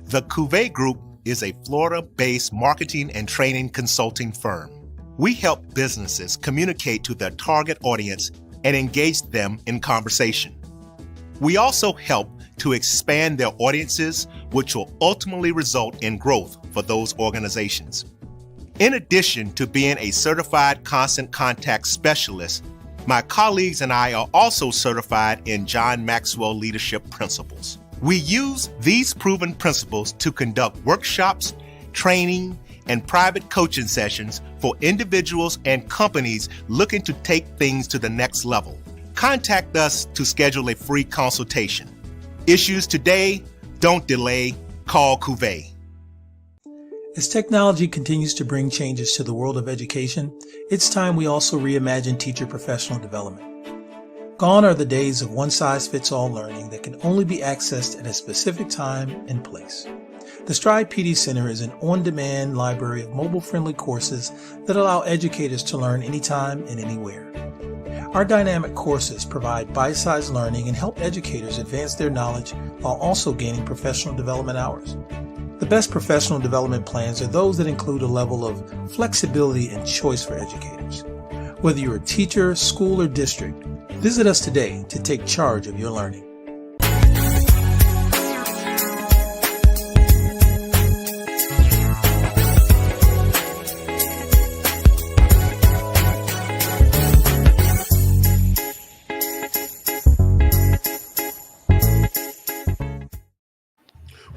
The Cuvée Group is a Florida-based marketing and training consulting firm. We help businesses communicate to their target audience and engage them in conversation. We also help to expand their audiences, which will ultimately result in growth for those organizations. In addition to being a certified constant contact specialist, my colleagues and I are also certified in John Maxwell Leadership Principles. We use these proven principles to conduct workshops, training, and private coaching sessions for individuals and companies looking to take things to the next level. Contact us to schedule a free consultation. Issues today, don't delay, call Cuvée. As technology continues to bring changes to the world of education, it's time we also reimagine teacher professional development. Gone are the days of one-size-fits-all learning that can only be accessed at a specific time and place. The Stride PD Center is an on-demand library of mobile-friendly courses that allow educators to learn anytime and anywhere. Our dynamic courses provide bite-sized learning and help educators advance their knowledge while also gaining professional development hours. The best professional development plans are those that include a level of flexibility and choice for educators. Whether you're a teacher, school, or district, visit us today to take charge of your learning.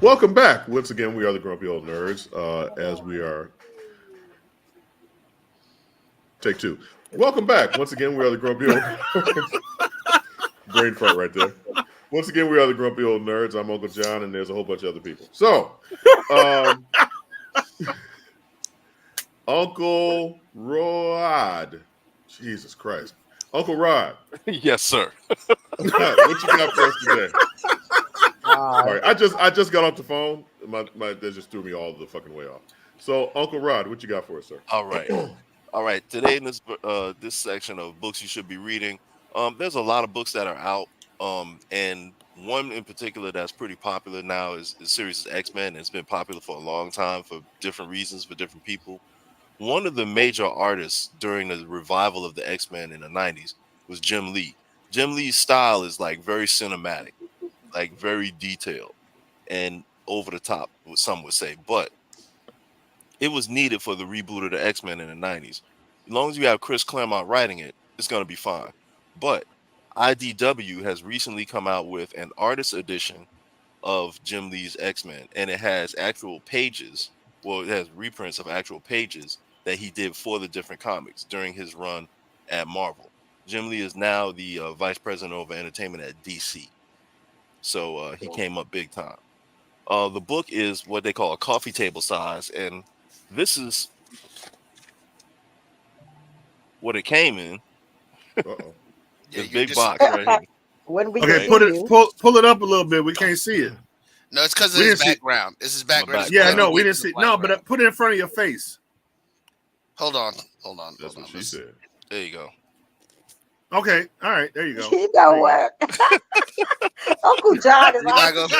Welcome back. Once again, we are the Grumpy Old Nerds, as we are... Take two. Welcome back. Once again, we are the Grumpy Old Nerds. Brain fart right there. Once again, we are the Grumpy Old Nerds. I'm Uncle John, and there's a whole bunch of other people. So, Uncle Rod. Jesus Christ. Uncle Rod. Yes, sir. What you got for us today? All right. I just got off the phone. That just threw me all the fucking way off. So, Uncle Rod, what you got for us, sir? All right. Today in this section of books you should be reading, there's a lot of books that are out, and one in particular that's pretty popular now is the series X-Men. It's been popular for a long time for different reasons for different people. One of the major artists during the revival of the X-Men in the 90s was Jim Lee. Jim Lee's style is like very cinematic, like very detailed and over the top, some would say, but it was needed for the reboot of the X-Men in the 90s. As long as you have Chris Claremont writing it, it's going to be fine. But IDW has recently come out with an artist edition of Jim Lee's X-Men, and it has actual pages. Well, it has reprints of actual pages that he did for the different comics during his run at Marvel. Jim Lee is now the vice president over entertainment at DC. So he came up big time. The book is what they call a coffee table size, and this is what it came in. This big box right here. When we Okay, pull it up a little bit. We can't see it. No, it's because of his background. This is background. Yeah, no, we didn't see. No, but put it in front of your face. Hold on. That's what she said. There you go. Okay, all right, there you go. You know what? Uncle John is not gonna,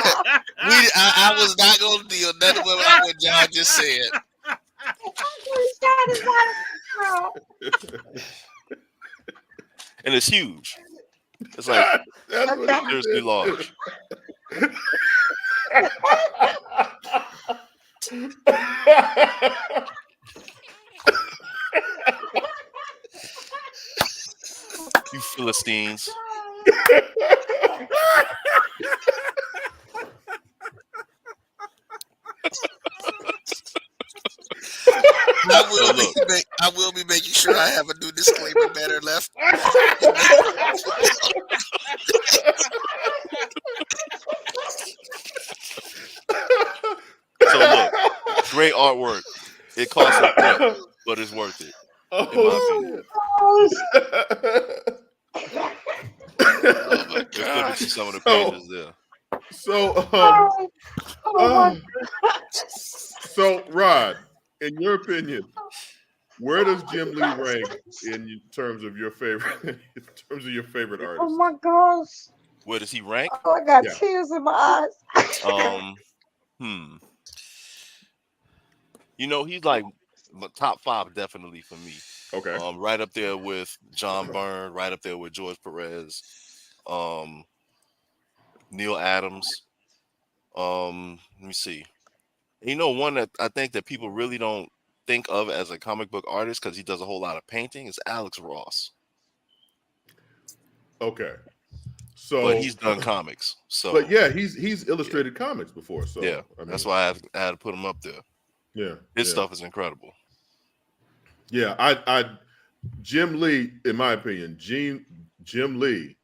I was not going to deal nothing with what John just said. And it's huge. It's like seriously large. You Philistines. I will be making sure I have a new disclaimer banner left. So look, great artwork. It costs a bit, but it's worth it. Some of the pages there. So, Rod, in your opinion, where does Jim Lee rank in terms of your favorite artist? Oh my gosh. Where does he rank? Oh, I got tears in my eyes. You know, he's like top 5 definitely for me. Okay. Right up there with John Byrne, right up there with George Perez, Neil Adams. Let me see. You know, one that I think that people really don't think of as a comic book artist because he does a whole lot of painting is Alex Ross. Okay. So, but he's done comics. So, but yeah, he's illustrated comics before. So yeah, I mean, that's why I had to put him up there. Yeah, his stuff is incredible. Yeah, Jim Lee, in my opinion, Jim Lee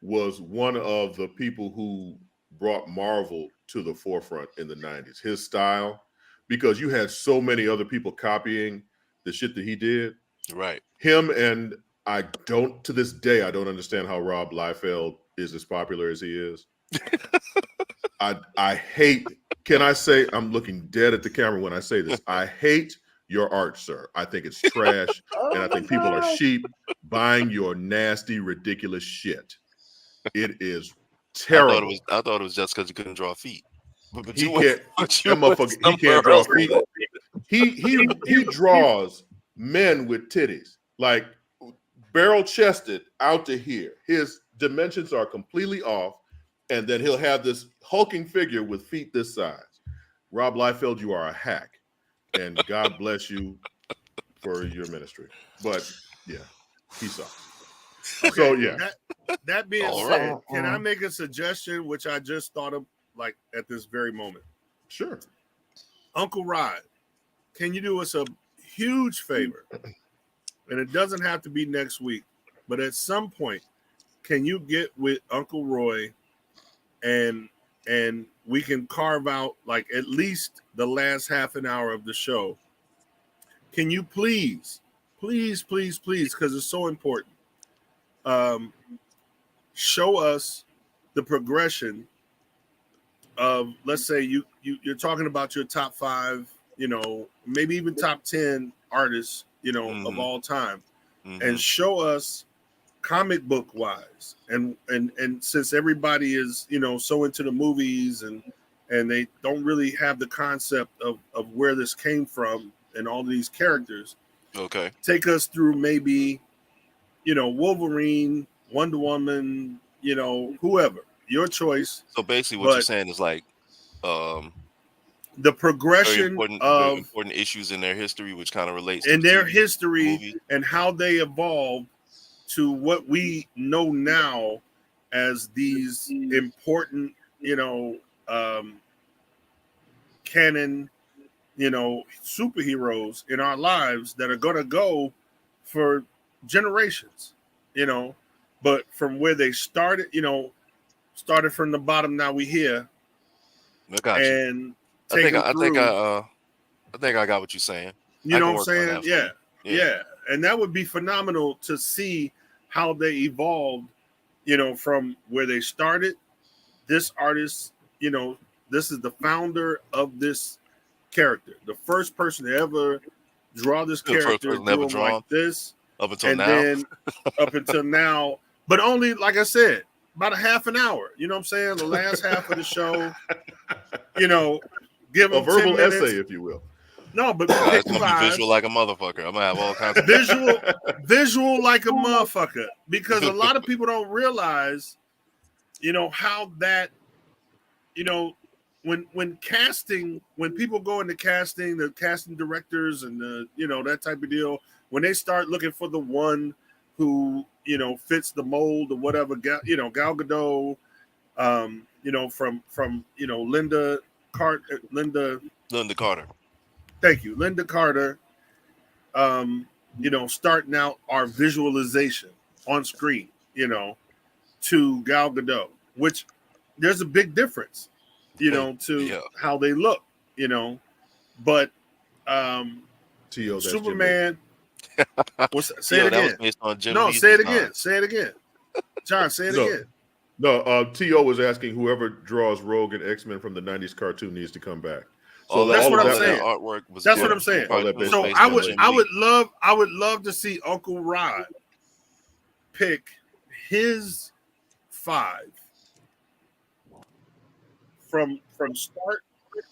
was one of the people who brought Marvel to the forefront in the 90s. His style, because you had so many other people copying the shit that he did. Right. Him, and to this day, I don't understand how Rob Liefeld is as popular as he is. I hate, can I say, I'm looking dead at the camera when I say this. I hate your art, sir. I think it's trash, and I think people are sheep buying your nasty, ridiculous shit. It is terrible. I thought it was just because he couldn't draw feet. But he can't draw feet. He draws men with titties, like barrel chested out to here. His dimensions are completely off, and then he'll have this hulking figure with feet this size. Rob Liefeld, you are a hack, and God bless you for your ministry. But yeah, he sucks. Okay, so yeah. That being said, can I make a suggestion, which I just thought of, like at this very moment? Sure. Uncle Rod, can you do us a huge favor? And it doesn't have to be next week, but at some point, can you get with Uncle Roy and we can carve out like at least the last half an hour of the show? Can you please, because it's so important, show us the progression of, let's say you're talking about your top 5, maybe even top 10 artists, of all time, and show us comic book wise. And since everybody is, so into the movies and they don't really have the concept of where this came from and all these characters. Okay. Take us through maybe, Wolverine, Wonder Woman, whoever, your choice. So basically what you're saying is like, the progression of important issues in their history, which kind of relates in to their TV, history movie. And how they evolved to what we know now as these important, canon, superheroes in our lives that are going to go for generations, but from where they started, started from the bottom. Now we here. I got you. And I think I got what you're saying. You know what I'm saying? Yeah. And that would be phenomenal to see how they evolved, from where they started. This artist, this is the founder of this character, the first person to ever draw this character, never drawn like this, up until and now. then up until now, but only, like I said, about a half an hour. You know what I'm saying? The last half of the show, give them a verbal 10 minutes. essay, if you will. No, but it's gonna be visual like a motherfucker. I'm gonna have all kinds of visual like a motherfucker, because a lot of people don't realize, how that, when casting, when people go into casting, the casting directors and the, that type of deal, when they start looking for the one who, fits the mold or whatever, Gal Gadot, from Linda Carter. Thank you, Linda Carter. Starting out our visualization on screen, to Gal Gadot, which there's a big difference, to how they look, but T.O. Superman. Say it again. Say it again. John, say it again. No, T.O. was asking whoever draws Rogue and X-Men from the 90s cartoon needs to come back. So that's what I'm saying. Artwork was that's what I'm saying. So I would love to see Uncle Rod pick his 5 from start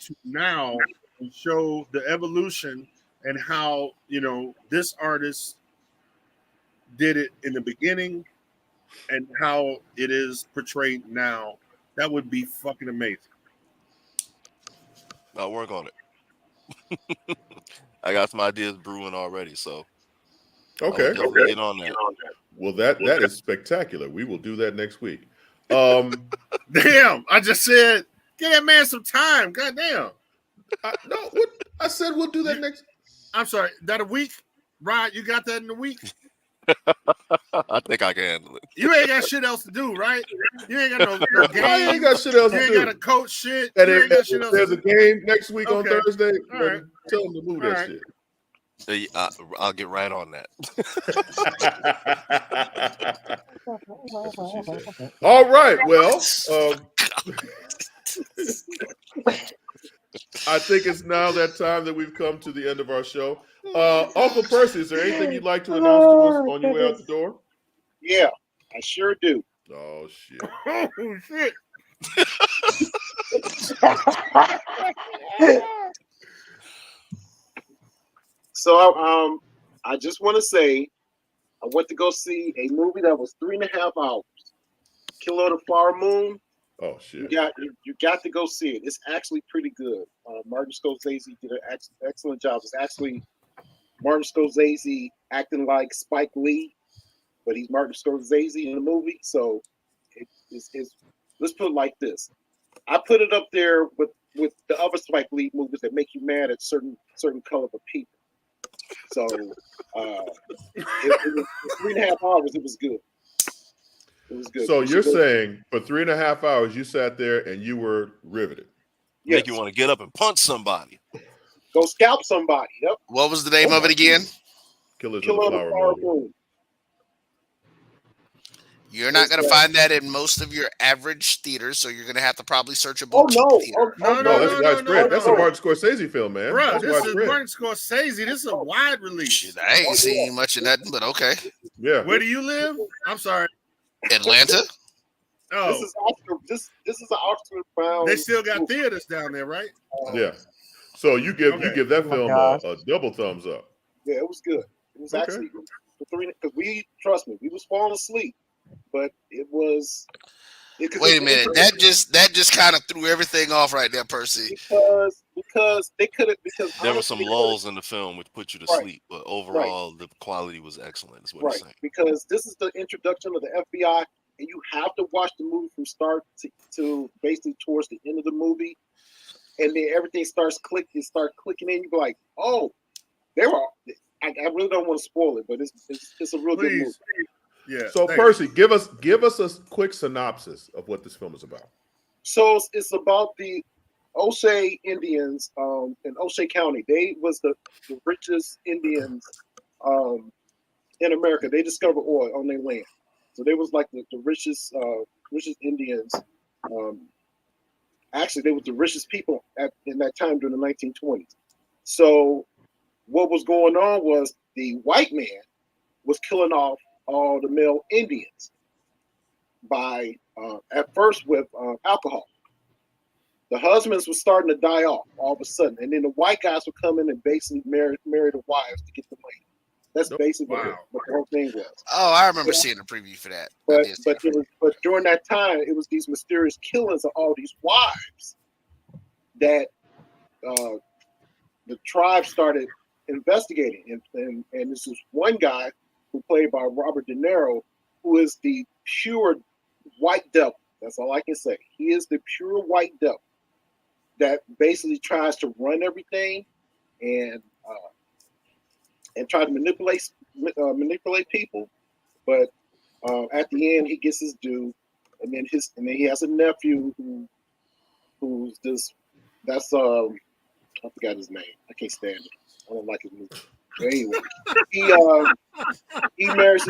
to now and show the evolution and how, this artist did it in the beginning and how it is portrayed now. That would be fucking amazing. I'll work on it. I got some ideas brewing already, so okay. Get on that. Well, that is spectacular. We will do that next week. Damn, I just said, give that man some time. God damn. I said we'll do that next. I'm sorry, that a week? Rod, you got that in a week? I think I can handle it. You ain't got shit else to do, right? You ain't got no game. I ain't got shit else to do. You ain't got to coach shit. And there's a game next week on Thursday. All right. Tell them to move that shit. I'll get right on that. All right. Well, I think it's now that time that we've come to the end of our show. Uncle Percy, is there anything you'd like to announce to us on your way out the door? Yeah, I sure do. Oh, shit. Oh, shit. So, I just want to say, I went to go see a movie that was 3.5 hours. Killer of the Flower Moon. Oh shit! You got to go see it. It's actually pretty good. Martin Scorsese did an excellent job. It's actually Martin Scorsese acting like Spike Lee, but he's Martin Scorsese in the movie. So it's let's put it like this. I put it up there with the other Spike Lee movies that make you mad at certain color of people. So it was 3.5 hours. It was good. It was good. So you're saying for 3.5 hours you sat there and you were riveted. Yes. Make you want to get up and punch somebody. Go scalp somebody. Yep. What was the name of it again? Killer of the Flower Moon. You're not going to find that in most of your average theaters, so you're going to have to probably search a Oh boutique no! theater. No, that's widespread. That's a Martin Scorsese film, man. Bro, That's this is widespread. Martin Scorsese. This is a wide release. Shit, I ain't seen much of nothing, but okay. Yeah. Where do you live? I'm sorry. Atlanta. Oh, This is Oscar. This is an Oscar bound. they still got theaters down there, right? Yeah. So you give that film gosh. a double thumbs up. Yeah, it was good. It was actually the three because trust me, we was falling asleep, but it was. Wait a minute, that just kind of threw everything off right there, Percy. Because they could have there were some lulls in the film which put you to sleep, but overall the quality was excellent. Is what I'm saying. Because this is the introduction of the FBI, and you have to watch the movie from start to basically towards the end of the movie, and then everything starts clicking in. You be like, oh, they were. I really don't want to spoil it, but it's a real good movie. Yeah. So Percy, give us a quick synopsis of what this film is about. So it's about the Osage Indians in Osage County. They was the richest Indians in America. They discovered oil on their land. So they was like the richest Indians. Actually, they was the richest people in that time during the 1920s. So what was going on was the white man was killing off all the male Indians by at first with alcohol. The husbands were starting to die off all of a sudden, and then the white guys would come in and basically marry the wives to get the money. That's basically what the whole thing was. Oh, I remember seeing a preview for that. But during that time, it was these mysterious killings of all these wives that the tribe started investigating, and this is one guy who played by Robert De Niro, who is the pure white devil. That's all I can say. He is the pure white devil that basically tries to run everything and try to manipulate people. But at the end, he gets his due, and then he has a nephew who's this. That's I forgot his name. I can't stand it. I don't like his movie. Anyway, he marries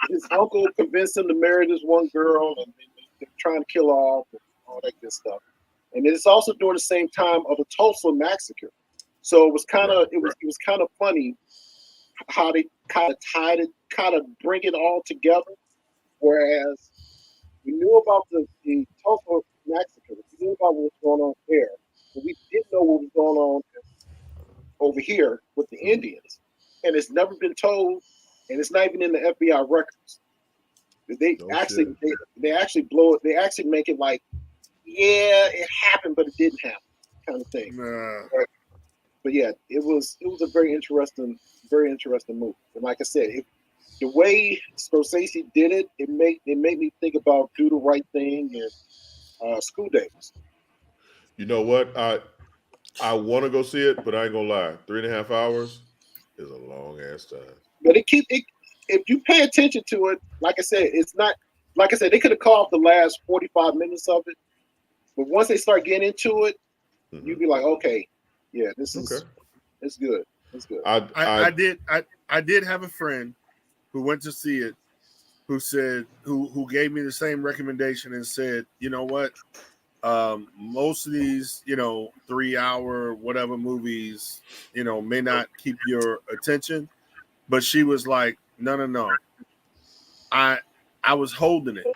his uncle, convinced him to marry this one girl, and they're trying to kill her off and all that good stuff. And it's also during the same time of the Tulsa massacre, so it was kind of funny how they kind of bring it all together. Whereas we knew about the Tulsa massacre, we knew about what was going on there, but we didn't know what was going on over here with the Indians, and it's never been told, and it's not even in the FBI records. They actually blow it. They actually make it like, yeah, it happened, but it didn't happen, kind of thing. But yeah, it was a very interesting movie. And like I said, the way Scorsese did it, it made me think about Do the Right Thing and School Days. You know what? I want to go see it, but I ain't gonna lie. 3.5 hours is a long ass time. But if you pay attention to it, like I said, it's not like I said. They could have called the last 45 minutes of it, but once they start getting into it, you'd be like, okay, yeah, it's good. It's good. I did have a friend who went to see it, who said who gave me the same recommendation and said, you know what? Most of these, 3-hour whatever movies, may not keep your attention, but she was like, no. I was holding it.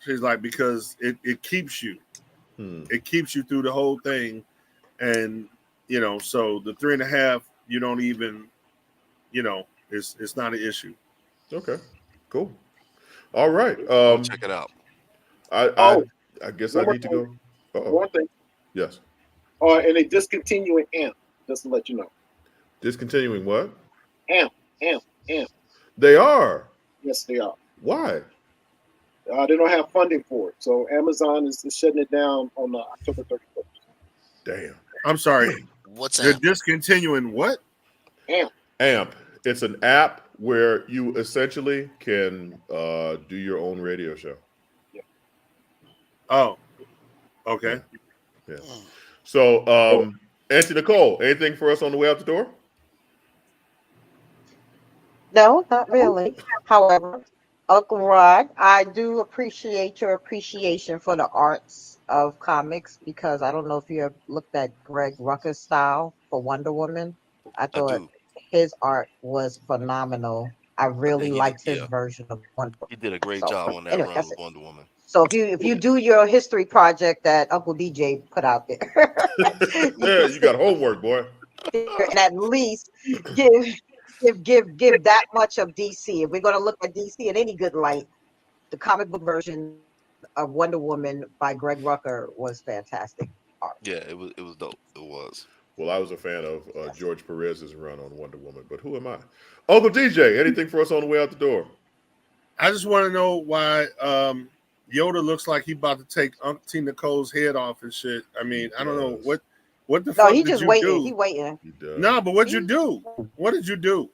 She's like, because it keeps you. It keeps you through the whole thing. And, so the 3.5, you don't even, it's not an issue. Okay, cool. All right. Check it out. I guess I need to go. One thing. Yes. And they discontinuing AMP, just to let you know. Discontinuing what? AMP. They are. Yes, they are. Why? They don't have funding for it. So Amazon is shutting it down on October 31st. Damn. I'm sorry. What's They're AMP? discontinuing what? AMP. It's an app where you essentially can do your own radio show. Oh, okay. Yeah. So, Auntie Nicole, anything for us on the way out the door? No, not really. However, Uncle Rod, I do appreciate your appreciation for the arts of comics because I don't know if you have looked at Greg Rucka's style for Wonder Woman. I I thought do. his art was phenomenal. I really He did. liked his version of Wonder Woman. He did a great So job on that anyway, run that's with it. Wonder Woman. So if you do your history project that Uncle DJ put out there, Yeah, you got homework, boy. and at least give that much of DC. If we're gonna look at DC in any good light, the comic book version of Wonder Woman by Greg Rucka was fantastic art. Yeah, it was dope. It was. Well, I was a fan of George Perez's run on Wonder Woman, but who am I? Uncle DJ, anything for us on the way out the door? I just want to know why Yoda looks like he about to take Auntie Nicole's head off and shit. I mean, I don't know what the fuck he did just you waiting. do? He waiting. No, but what'd you do? What did you do?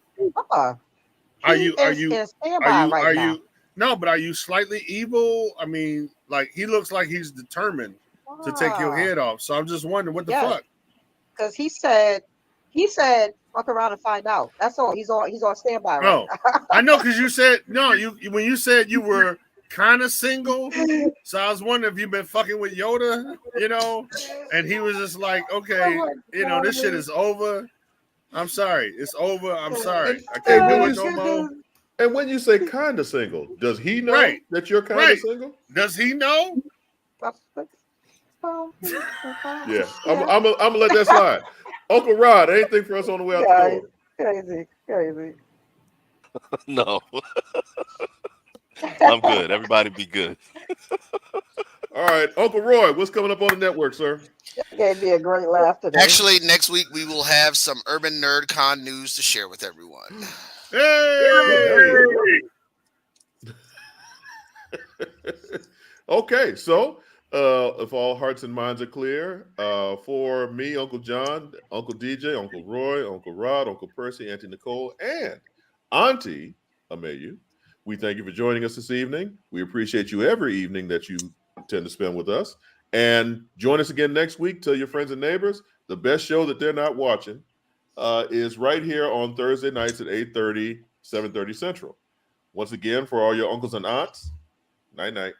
Are you no, but are you slightly evil? I mean, like he looks like he's determined to take your head off. So I'm just wondering what the fuck. Because he said, fuck around and find out. That's all. He's on standby right No, now. I know because you said no. When you said you were kind of single, so I was wondering if you've been fucking with Yoda, and he was just like, okay, this shit is over. I'm sorry, it's over. I'm sorry, I can't do it no more. And when you say kind of single, does he know that you're kind of single? Does he know? Yeah, I'm gonna let that slide. Uncle Rod, anything for us on the way out the door? Crazy. No. I'm good. Everybody be good. All right, Uncle Roy, what's coming up on the network, sir? Gave me a great laugh today. Actually, next week we will have some Urban Nerd Con news to share with everyone. Hey! Okay, so if all hearts and minds are clear, for me, Uncle John, Uncle DJ, Uncle Roy, Uncle Rod, Uncle Percy, Auntie Nicole, and Auntie Amayu, we thank you for joining us this evening. We appreciate you every evening that you tend to spend with us. And join us again next week. Tell your friends and neighbors the best show that they're not watching is right here on Thursday nights at 8:30, 7:30 Central. Once again, for all your uncles and aunts, night-night.